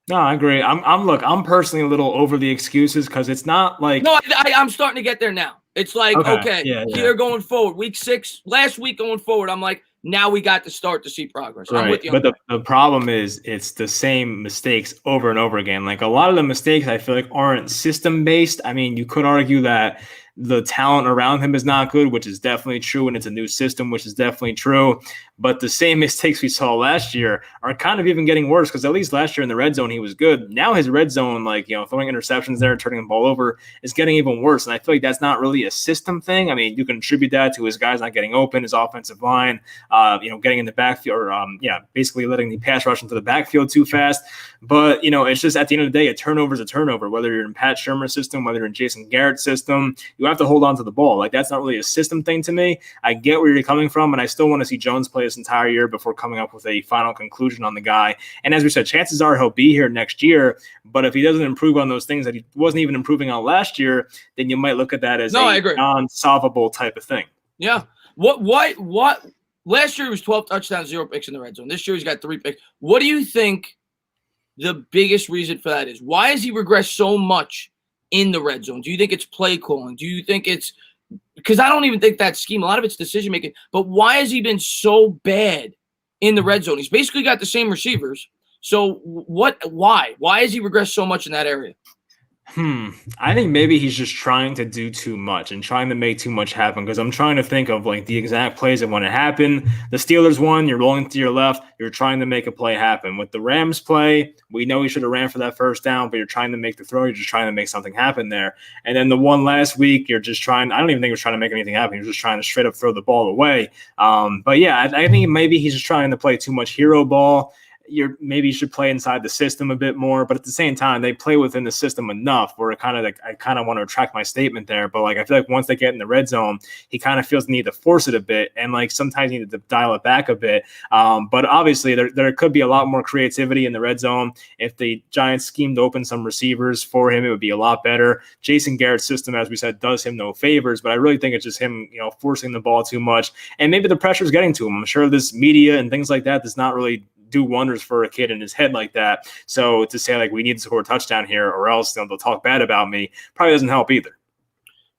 No, I agree. I'm personally a little over the excuses because it's not like. No, I'm starting to get there now. It's like, okay, yeah. Going forward, week 6, last week going forward, I'm like, now we got to start to see progress. Right. I'm with you. But the problem is it's the same mistakes over and over again. Like a lot of the mistakes I feel like aren't system based. I mean, you could argue that the talent around him is not good, which is definitely true. And it's a new system, which is definitely true. But the same mistakes we saw last year are kind of even getting worse because at least last year in the red zone, he was good. Now his red zone, like, throwing interceptions there, turning the ball over is getting even worse. And I feel like that's not really a system thing. I mean, you can attribute that to his guys not getting open, his offensive line, getting in the backfield or, basically letting the pass rush into the backfield too fast. But, it's just at the end of the day, a turnover is a turnover, whether you're in Pat Shurmur's system, whether you're in Jason Garrett's system, you have to hold on to the ball. Like, that's not really a system thing to me. I get where you're coming from, and I still want to see Jones play this entire year before coming up with a final conclusion on the guy. And as we said, chances are he'll be here next year, but if he doesn't improve on those things that he wasn't even improving on last year, then you might look at that as a non-solvable type of thing. Yeah. What last year he was 12 touchdowns, 0 picks in the red zone. This year he's got 3 picks. What do you think the biggest reason for that is? Why has he regressed so much in the red zone? Do you think it's play calling? Do you think it's because I don't even think that scheme, a lot of it's decision making, but why has he been so bad in the red zone? He's basically got the same receivers. So why has he regressed so much in that area? I think maybe he's just trying to do too much and trying to make too much happen because I'm trying to think of like the exact plays that want to happen. The Steelers won, you're rolling to your left, you're trying to make a play happen. With the Rams play, we know he should have ran for that first down, but you're trying to make the throw, you're just trying to make something happen there. And then the one last week, you're just trying, I don't even think he was trying to make anything happen. You're just trying to straight up throw the ball away. But yeah, I think maybe he's just trying to play too much hero ball. Maybe you should play inside the system a bit more, but at the same time, they play within the system enough where I kind of want to retract my statement there. But like, I feel like once they get in the red zone, he kind of feels the need to force it a bit. And like, sometimes you need to dial it back a bit. But obviously there could be a lot more creativity in the red zone. If the Giants schemed to open some receivers for him, it would be a lot better. Jason Garrett's system, as we said, does him no favors, but I really think it's just him, forcing the ball too much. And maybe the pressure's getting to him. I'm sure this media and things like that does not really do wonders for a kid in his head like that. So to say like we need to score a touchdown here or else they'll talk bad about me probably doesn't help either.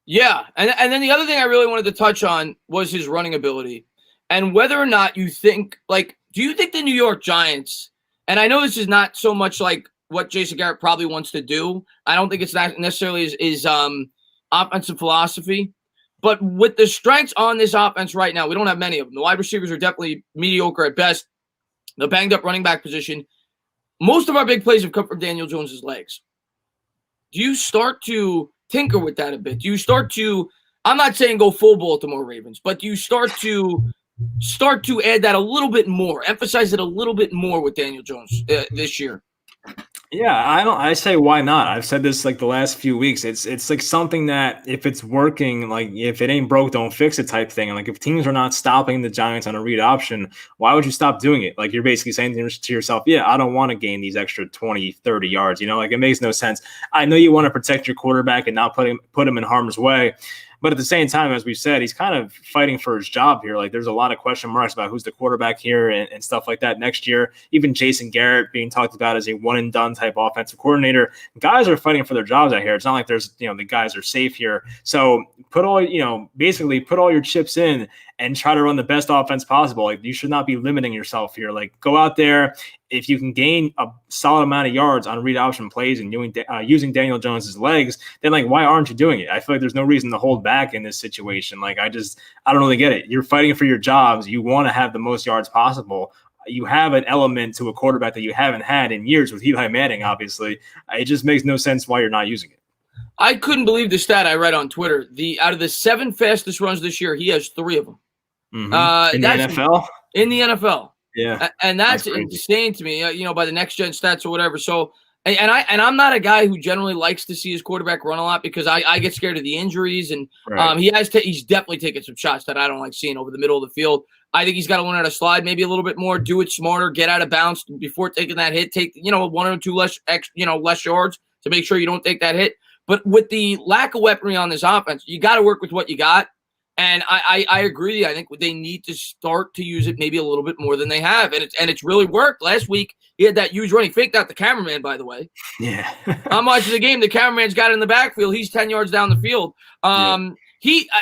Yeah. And then the other thing I really wanted to touch on was his running ability and whether or not you think do you think the New York Giants, and I know this is not so much like what Jason Garrett probably wants to do. I don't think it's not necessarily his offensive philosophy, but with the strengths on this offense right now, we don't have many of them. The wide receivers are definitely mediocre at best. The banged up running back position. Most of our big plays have come from Daniel Jones's legs. Do you start to tinker with that a bit? Do you start to, I'm not saying go full Baltimore Ravens, but do you start to add that a little bit more, emphasize it a little bit more with Daniel Jones this year? Yeah, I say why not? I've said this like the last few weeks. It's like something that if it's working, like if it ain't broke, don't fix it type thing. And like if teams are not stopping the Giants on a read option, why would you stop doing it? Like you're basically saying to yourself, yeah, I don't want to gain these extra 20, 30 yards. Like it makes no sense. I know you want to protect your quarterback and not put him in harm's way. But at the same time, as we've said, he's kind of fighting for his job here. Like there's a lot of question marks about who's the quarterback here and stuff like that next year. Even Jason Garrett being talked about as a one and done type offensive coordinator. Guys are fighting for their jobs out here. It's not like there's, the guys are safe here. So basically put all your chips in and try to run the best offense possible. Like you should not be limiting yourself here. Like go out there. If you can gain a solid amount of yards on read option plays and using Daniel Jones's legs, then like, why aren't you doing it? I feel like there's no reason to hold back in this situation. Like I don't really get it. You're fighting for your jobs. You want to have the most yards possible. You have an element to a quarterback that you haven't had in years with Eli Manning, obviously. It just makes no sense why you're not using it. I couldn't believe the stat I read on Twitter. Out of the 7 fastest runs this year, he has 3 of them. In the NFL? In the NFL. Yeah, And that's insane to me, by the next gen stats or whatever. So, I'm not a guy who generally likes to see his quarterback run a lot because I get scared of the injuries, and he's definitely taken some shots that I don't like seeing over the middle of the field. I think he's got to learn how to slide maybe a little bit more, do it smarter, get out of bounds before taking that hit, take, 1 or 2 less yards to make sure you don't take that hit. But with the lack of weaponry on this offense, you got to work with what you got. And I agree. I think they need to start to use it maybe a little bit more than they have. And it's really worked. Last week, he had that huge run. He faked out the cameraman, by the way. Yeah. I'm watching the game. The cameraman's got it in the backfield. He's 10 yards down the field. I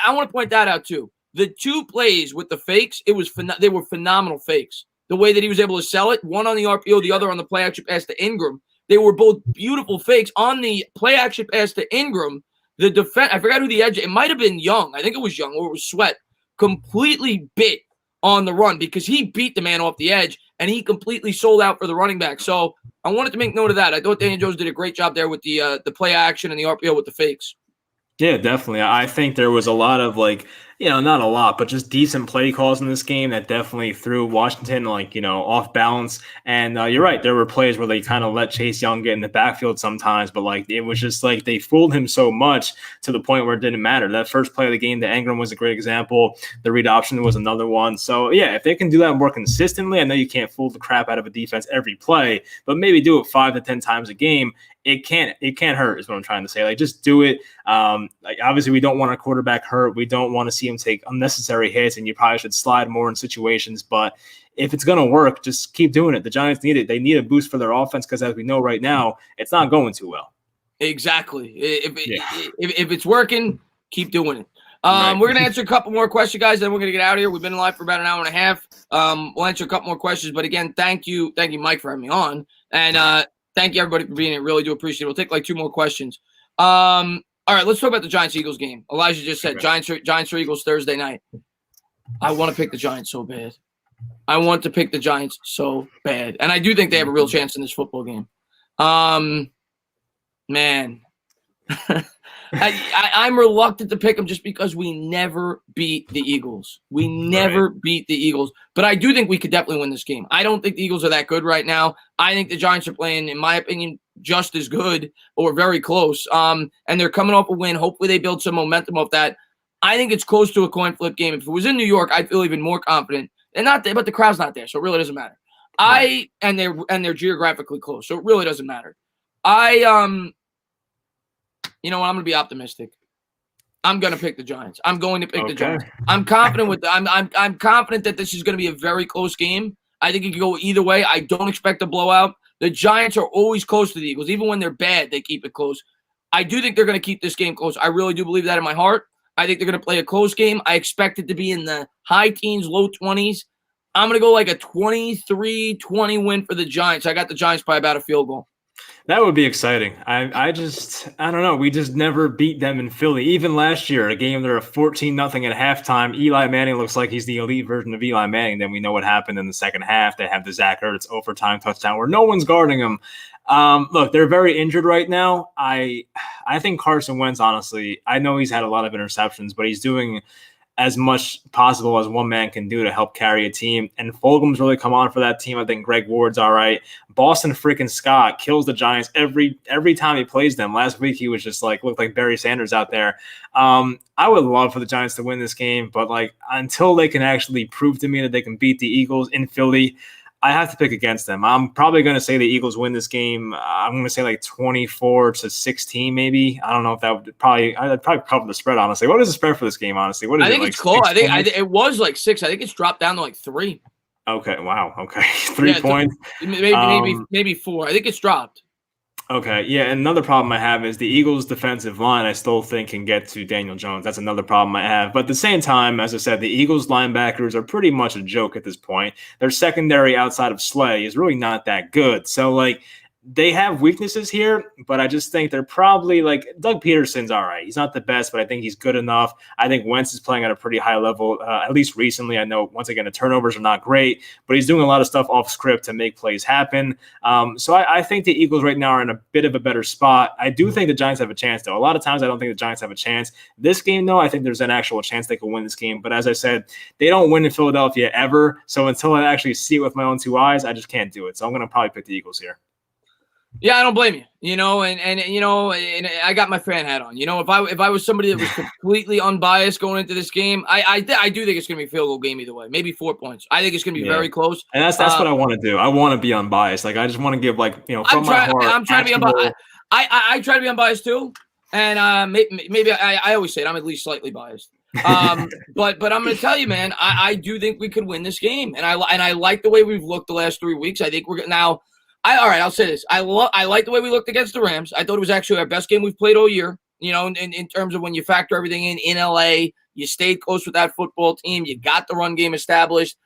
want to point that out, too. The 2 plays with the fakes, they were phenomenal fakes. The way that he was able to sell it, one on the RPO, the other on the play action pass to Engram. They were both beautiful fakes. On the play action pass to Engram, the defense, I forgot who the edge, it might have been Young. I think it was Young, or it was Sweat, completely bit on the run because he beat the man off the edge and he completely sold out for the running back. So I wanted to make note of that. I thought Daniel Jones did a great job there with the play action and the RPO with the fakes. Yeah, definitely. I think there was a lot of not a lot, but just decent play calls in this game that definitely threw Washington off balance. And you're right. There were plays where they kind of let Chase Young get in the backfield sometimes, but it was just they fooled him so much to the point where it didn't matter. That first play of the game, the Engram was a great example. The read option was another one. So yeah, if they can do that more consistently, I know you can't fool the crap out of a defense every play, but maybe do it 5 to 10 times a game. It can't hurt is what I'm trying to say. Just do it. Obviously we don't want our quarterback hurt. We don't want to see him take unnecessary hits, and you probably should slide more in situations. But if it's going to work, just keep doing it. The Giants need it. They need a boost for their offense because as we know right now, it's not going too well. Exactly. If it's working, keep doing it. We're going to answer a couple more questions, guys, then we're going to get out of here. We've been live for about an hour and a half. We'll answer a couple more questions. But again, thank you, Mike, for having me on. And thank you, everybody, for being here. Really do appreciate it. We'll take 2 more questions. All right, let's talk about the Giants-Eagles game. Elijah just said Giants or Eagles Thursday night. I want to pick the Giants so bad. I want to pick the Giants so bad. And I do think they have a real chance in this football game. Man. I'm reluctant to pick them just because we never beat the Eagles. We never beat the Eagles. But I do think we could definitely win this game. I don't think the Eagles are that good right now. I think the Giants are playing, in my opinion, just as good or very close. And they're coming off a win. Hopefully they build some momentum off that. I think it's close to a coin flip game. If it was in New York, I'd feel even more confident. They're not there, but the crowd's not there, so it really doesn't matter. And they're geographically close, so it really doesn't matter. You know what? I'm going to be optimistic. I'm going to pick the Giants. I'm going to pick the Giants. I'm confident with that. I'm confident that this is going to be a very close game. I think it could go either way. I don't expect a blowout. The Giants are always close to the Eagles. Even when they're bad, they keep it close. I do think they're going to keep this game close. I really do believe that in my heart. I think they're going to play a close game. I expect it to be in the high teens, low 20s. I'm going to go a 23-20 win for the Giants. I got the Giants by about a field goal. That would be exciting. I don't know. We just never beat them in Philly. Even last year, a game they're 14-0 at halftime. Eli Manning looks like he's the elite version of Eli Manning. Then we know what happened in the second half. They have the Zach Ertz overtime touchdown where no one's guarding him. Look, they're very injured right now. I think Carson Wentz, honestly, I know he's had a lot of interceptions, but he's doing as much possible as one man can do to help carry a team. And Fulgham's really come on for that team. I think Greg Ward's all right. Boston freaking Scott kills the Giants every time he plays them. Last week he was just looked like Barry Sanders out there. I would love for the Giants to win this game, but until they can actually prove to me that they can beat the Eagles in Philly, I have to pick against them. I'm probably going to say the Eagles win this game. I'm going to say 24-16, maybe. I don't know if that would I'd probably cover the spread, honestly. What is the spread for this game, honestly? What is I think it's close. I think it was 6. I think it's dropped down to 3. Okay. Wow. Okay. 3 points. Maybe 4. I think it's dropped. Okay, yeah, and another problem I have is the Eagles' defensive line I still think can get to Daniel Jones. That's another problem I have. But at the same time, as I said, the Eagles' linebackers are pretty much a joke at this point. Their secondary outside of Slay is really not that good. So, they have weaknesses here, but I just think they're probably like Doug Peterson's all right. He's not the best, but I think he's good enough. I think Wentz is playing at a pretty high level, at least recently. I know, once again, the turnovers are not great, but he's doing a lot of stuff off script to make plays happen. So I think the Eagles right now are in a bit of a better spot. I do think the Giants have a chance, though. A lot of times I don't think the Giants have a chance. This game, though, I think there's an actual chance they can win this game. But as I said, they don't win in Philadelphia ever. So until I actually see it with my own two eyes, I just can't do it. So I'm going to probably pick the Eagles here. Yeah, I don't blame you. And I got my fan hat on. If I was somebody that was completely unbiased going into this game, I do think it's going to be a field goal game either way. Maybe 4 points. I think it's going to be very close. And that's what I want to do. I want to be unbiased. Like I just want to give from my heart. I'm trying to be unbiased. I try to be unbiased too. And maybe I always say it, I'm at least slightly biased. But I'm going to tell you, man, I do think we could win this game. And I like the way we've looked the last 3 weeks. I think we're now. All right, I'll say this. I like the way we looked against the Rams. I thought it was actually our best game we've played all year, in terms of when you factor everything in LA. You stayed close with that football team. You got the run game established.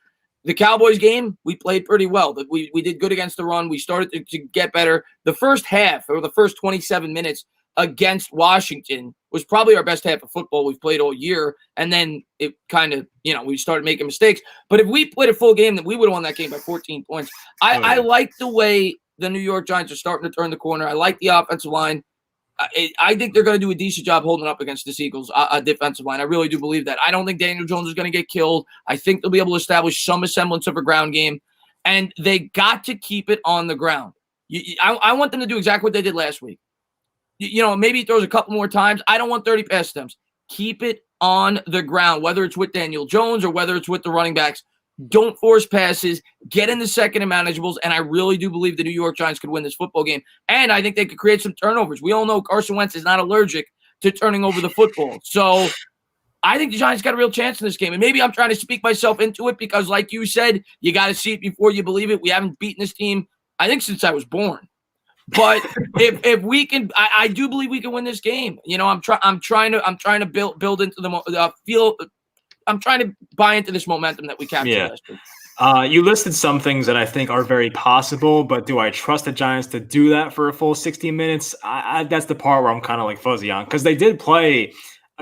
The Cowboys game, we played pretty well. We did good against the run. We started to get better. The first half, or the first 27 minutes against Washington, was probably our best half of football we've played all year. And then it kind of, we started making mistakes. But if we played a full game, then we would have won that game by 14 points. I like the way the New York Giants are starting to turn the corner. I like the offensive line. I think they're going to do a decent job holding up against this Eagles defensive line. I really do believe that. I don't think Daniel Jones is going to get killed. I think they'll be able to establish some semblance of a ground game. And they got to keep it on the ground. I want them to do exactly what they did last week. Maybe he throws a couple more times. I don't want 30 pass attempts. Keep it on the ground, whether it's with Daniel Jones or whether it's with the running backs. Don't force passes. Get in the second and manageables, and I really do believe the New York Giants could win this football game. And I think they could create some turnovers. We all know Carson Wentz is not allergic to turning over the football. So I think the Giants got a real chance in this game. And maybe I'm trying to speak myself into it because, like you said, you got to see it before you believe it. We haven't beaten this team, I think, since I was born. But if we can, I do believe we can win this game. I'm trying to build into the feel. I'm trying to buy into this momentum that we captured last week. You listed some things that I think are very possible, but do I trust the Giants to do that for a full 60 minutes? That's the part where I'm kind of like fuzzy on, because they did play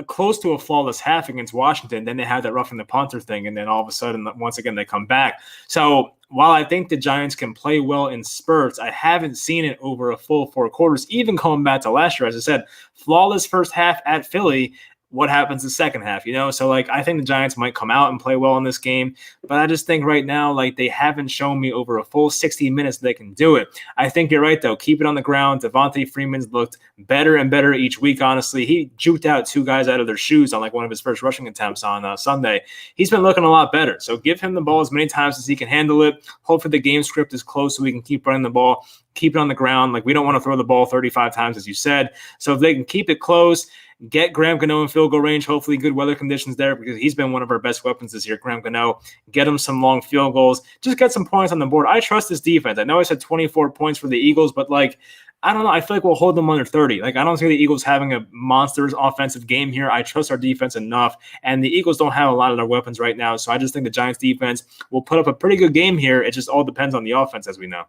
close to a flawless half against Washington. Then they had that roughing the punter thing, and then all of a sudden, once again, they come back. So while I think the Giants can play well in spurts, I haven't seen it over a full 4 quarters, even coming back to last year. As I said, flawless first half at Philly. What happens the second half, So, I think the Giants might come out and play well in this game. But I just think right now, they haven't shown me over a full 60 minutes they can do it. I think you're right, though. Keep it on the ground. Devontae Freeman's looked better and better each week, honestly. He juked out 2 guys out of their shoes on, one of his first rushing attempts on Sunday. He's been looking a lot better. So give him the ball as many times as he can handle it. Hopefully the game script is close so we can keep running the ball, keep it on the ground. We don't want to throw the ball 35 times, as you said. So if they can keep it close, get Graham Gano in field goal range, hopefully good weather conditions there because he's been one of our best weapons this year, Graham Gano. Get him some long field goals. Just get some points on the board. I trust this defense. I know I said 24 points for the Eagles, but I don't know. I feel like we'll hold them under 30. I don't see the Eagles having a monsters offensive game here. I trust our defense enough, and the Eagles don't have a lot of their weapons right now, so I just think the Giants defense will put up a pretty good game here. It just all depends on the offense, as we know.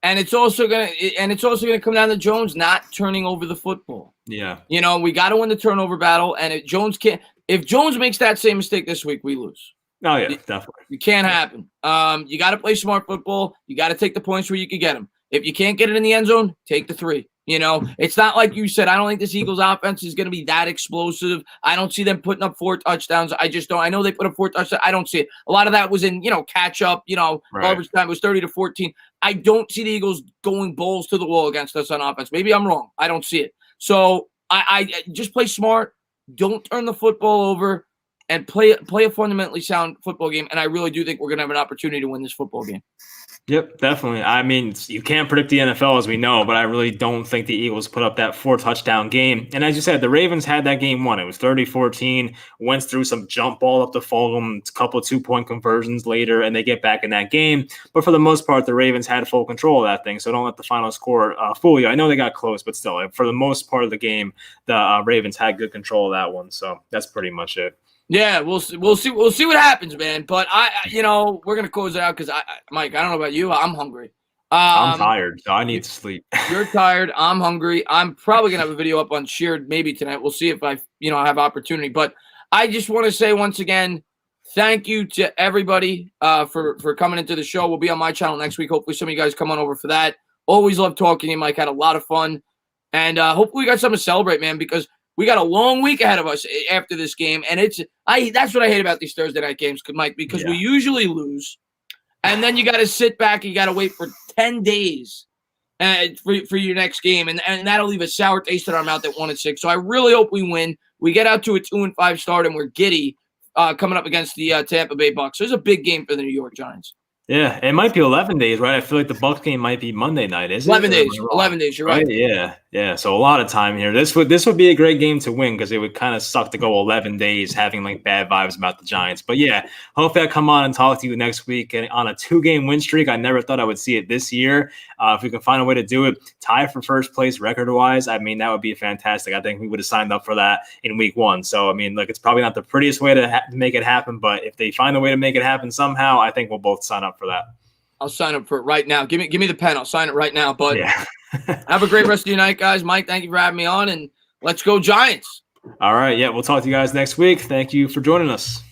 And it's also gonna come down to Jones not turning over the football. Yeah. We got to win the turnover battle. And if Jones makes that same mistake this week, we lose. Oh yeah, definitely. It can't happen. You got to play smart football. You got to take the points where you can get them. If you can't get it in the end zone, take the 3. It's not like you said. I don't think this Eagles offense is going to be that explosive. I don't see them putting up 4 touchdowns. I just don't. I know they put up 4 touchdowns. I don't see it. A lot of that was in, catch up, garbage time. It was 30-14. I don't see the Eagles going balls to the wall against us on offense. Maybe I'm wrong. I don't see it. So I just play smart. Don't turn the football over and play a fundamentally sound football game. And I really do think we're going to have an opportunity to win this football game. Yep, definitely. I mean, you can't predict the NFL as we know, but I really don't think the Eagles put up that 4-touchdown game. And as you said, the Ravens had that game won. It was 30-14, went through some jump ball up to Fulgham, a couple of 2-point conversions later, and they get back in that game. But for the most part, the Ravens had full control of that thing, so don't let the final score fool you. I know they got close, but still, for the most part of the game, the Ravens had good control of that one. So that's pretty much it. Yeah, we'll see what happens, man. But we're gonna close it out because Mike, I don't know about you, I'm hungry. I'm tired, so I need to sleep. You're tired. I'm hungry. I'm probably going to have a video up on Sheared maybe tonight. We'll see if I have opportunity. But I just want to say once again, thank you to everybody for coming into the show. We'll be on my channel next week. Hopefully some of you guys come on over for that. Always love talking to you, Mike. Had a lot of fun. And hopefully we got something to celebrate, man, because we got a long week ahead of us after this game. And that's what I hate about these Thursday night games, Mike, because we usually lose. And then you got to sit back and you got to wait for 10 days for your next game. And that'll leave a sour taste in our mouth at 1-6. So I really hope we win. We get out to a 2-5 start and we're giddy coming up against the Tampa Bay Bucks. So it's a big game for the New York Giants. Yeah, it might be 11 days, right? I feel like the Bucks game might be Monday night, isn't it? 11 days. 11 days, you're right. Yeah. So a lot of time here. This would be a great game to win because it would kind of suck to go 11 days having like bad vibes about the Giants. But yeah, hopefully I come on and talk to you next week and on a 2-game win streak. I never thought I would see it this year. If we can find a way to do it, tie for first place record-wise, I mean, that would be fantastic. I think we would have signed up for that in week 1. So, I mean, look, it's probably not the prettiest way to make it happen, but if they find a way to make it happen somehow, I think we'll both sign up for that. I'll sign up for it right now. Give me the pen. I'll sign it right now. But have a great rest of your night, guys. Mike, thank you for having me on, and let's go Giants. All right. Yeah, we'll talk to you guys next week. Thank you for joining us.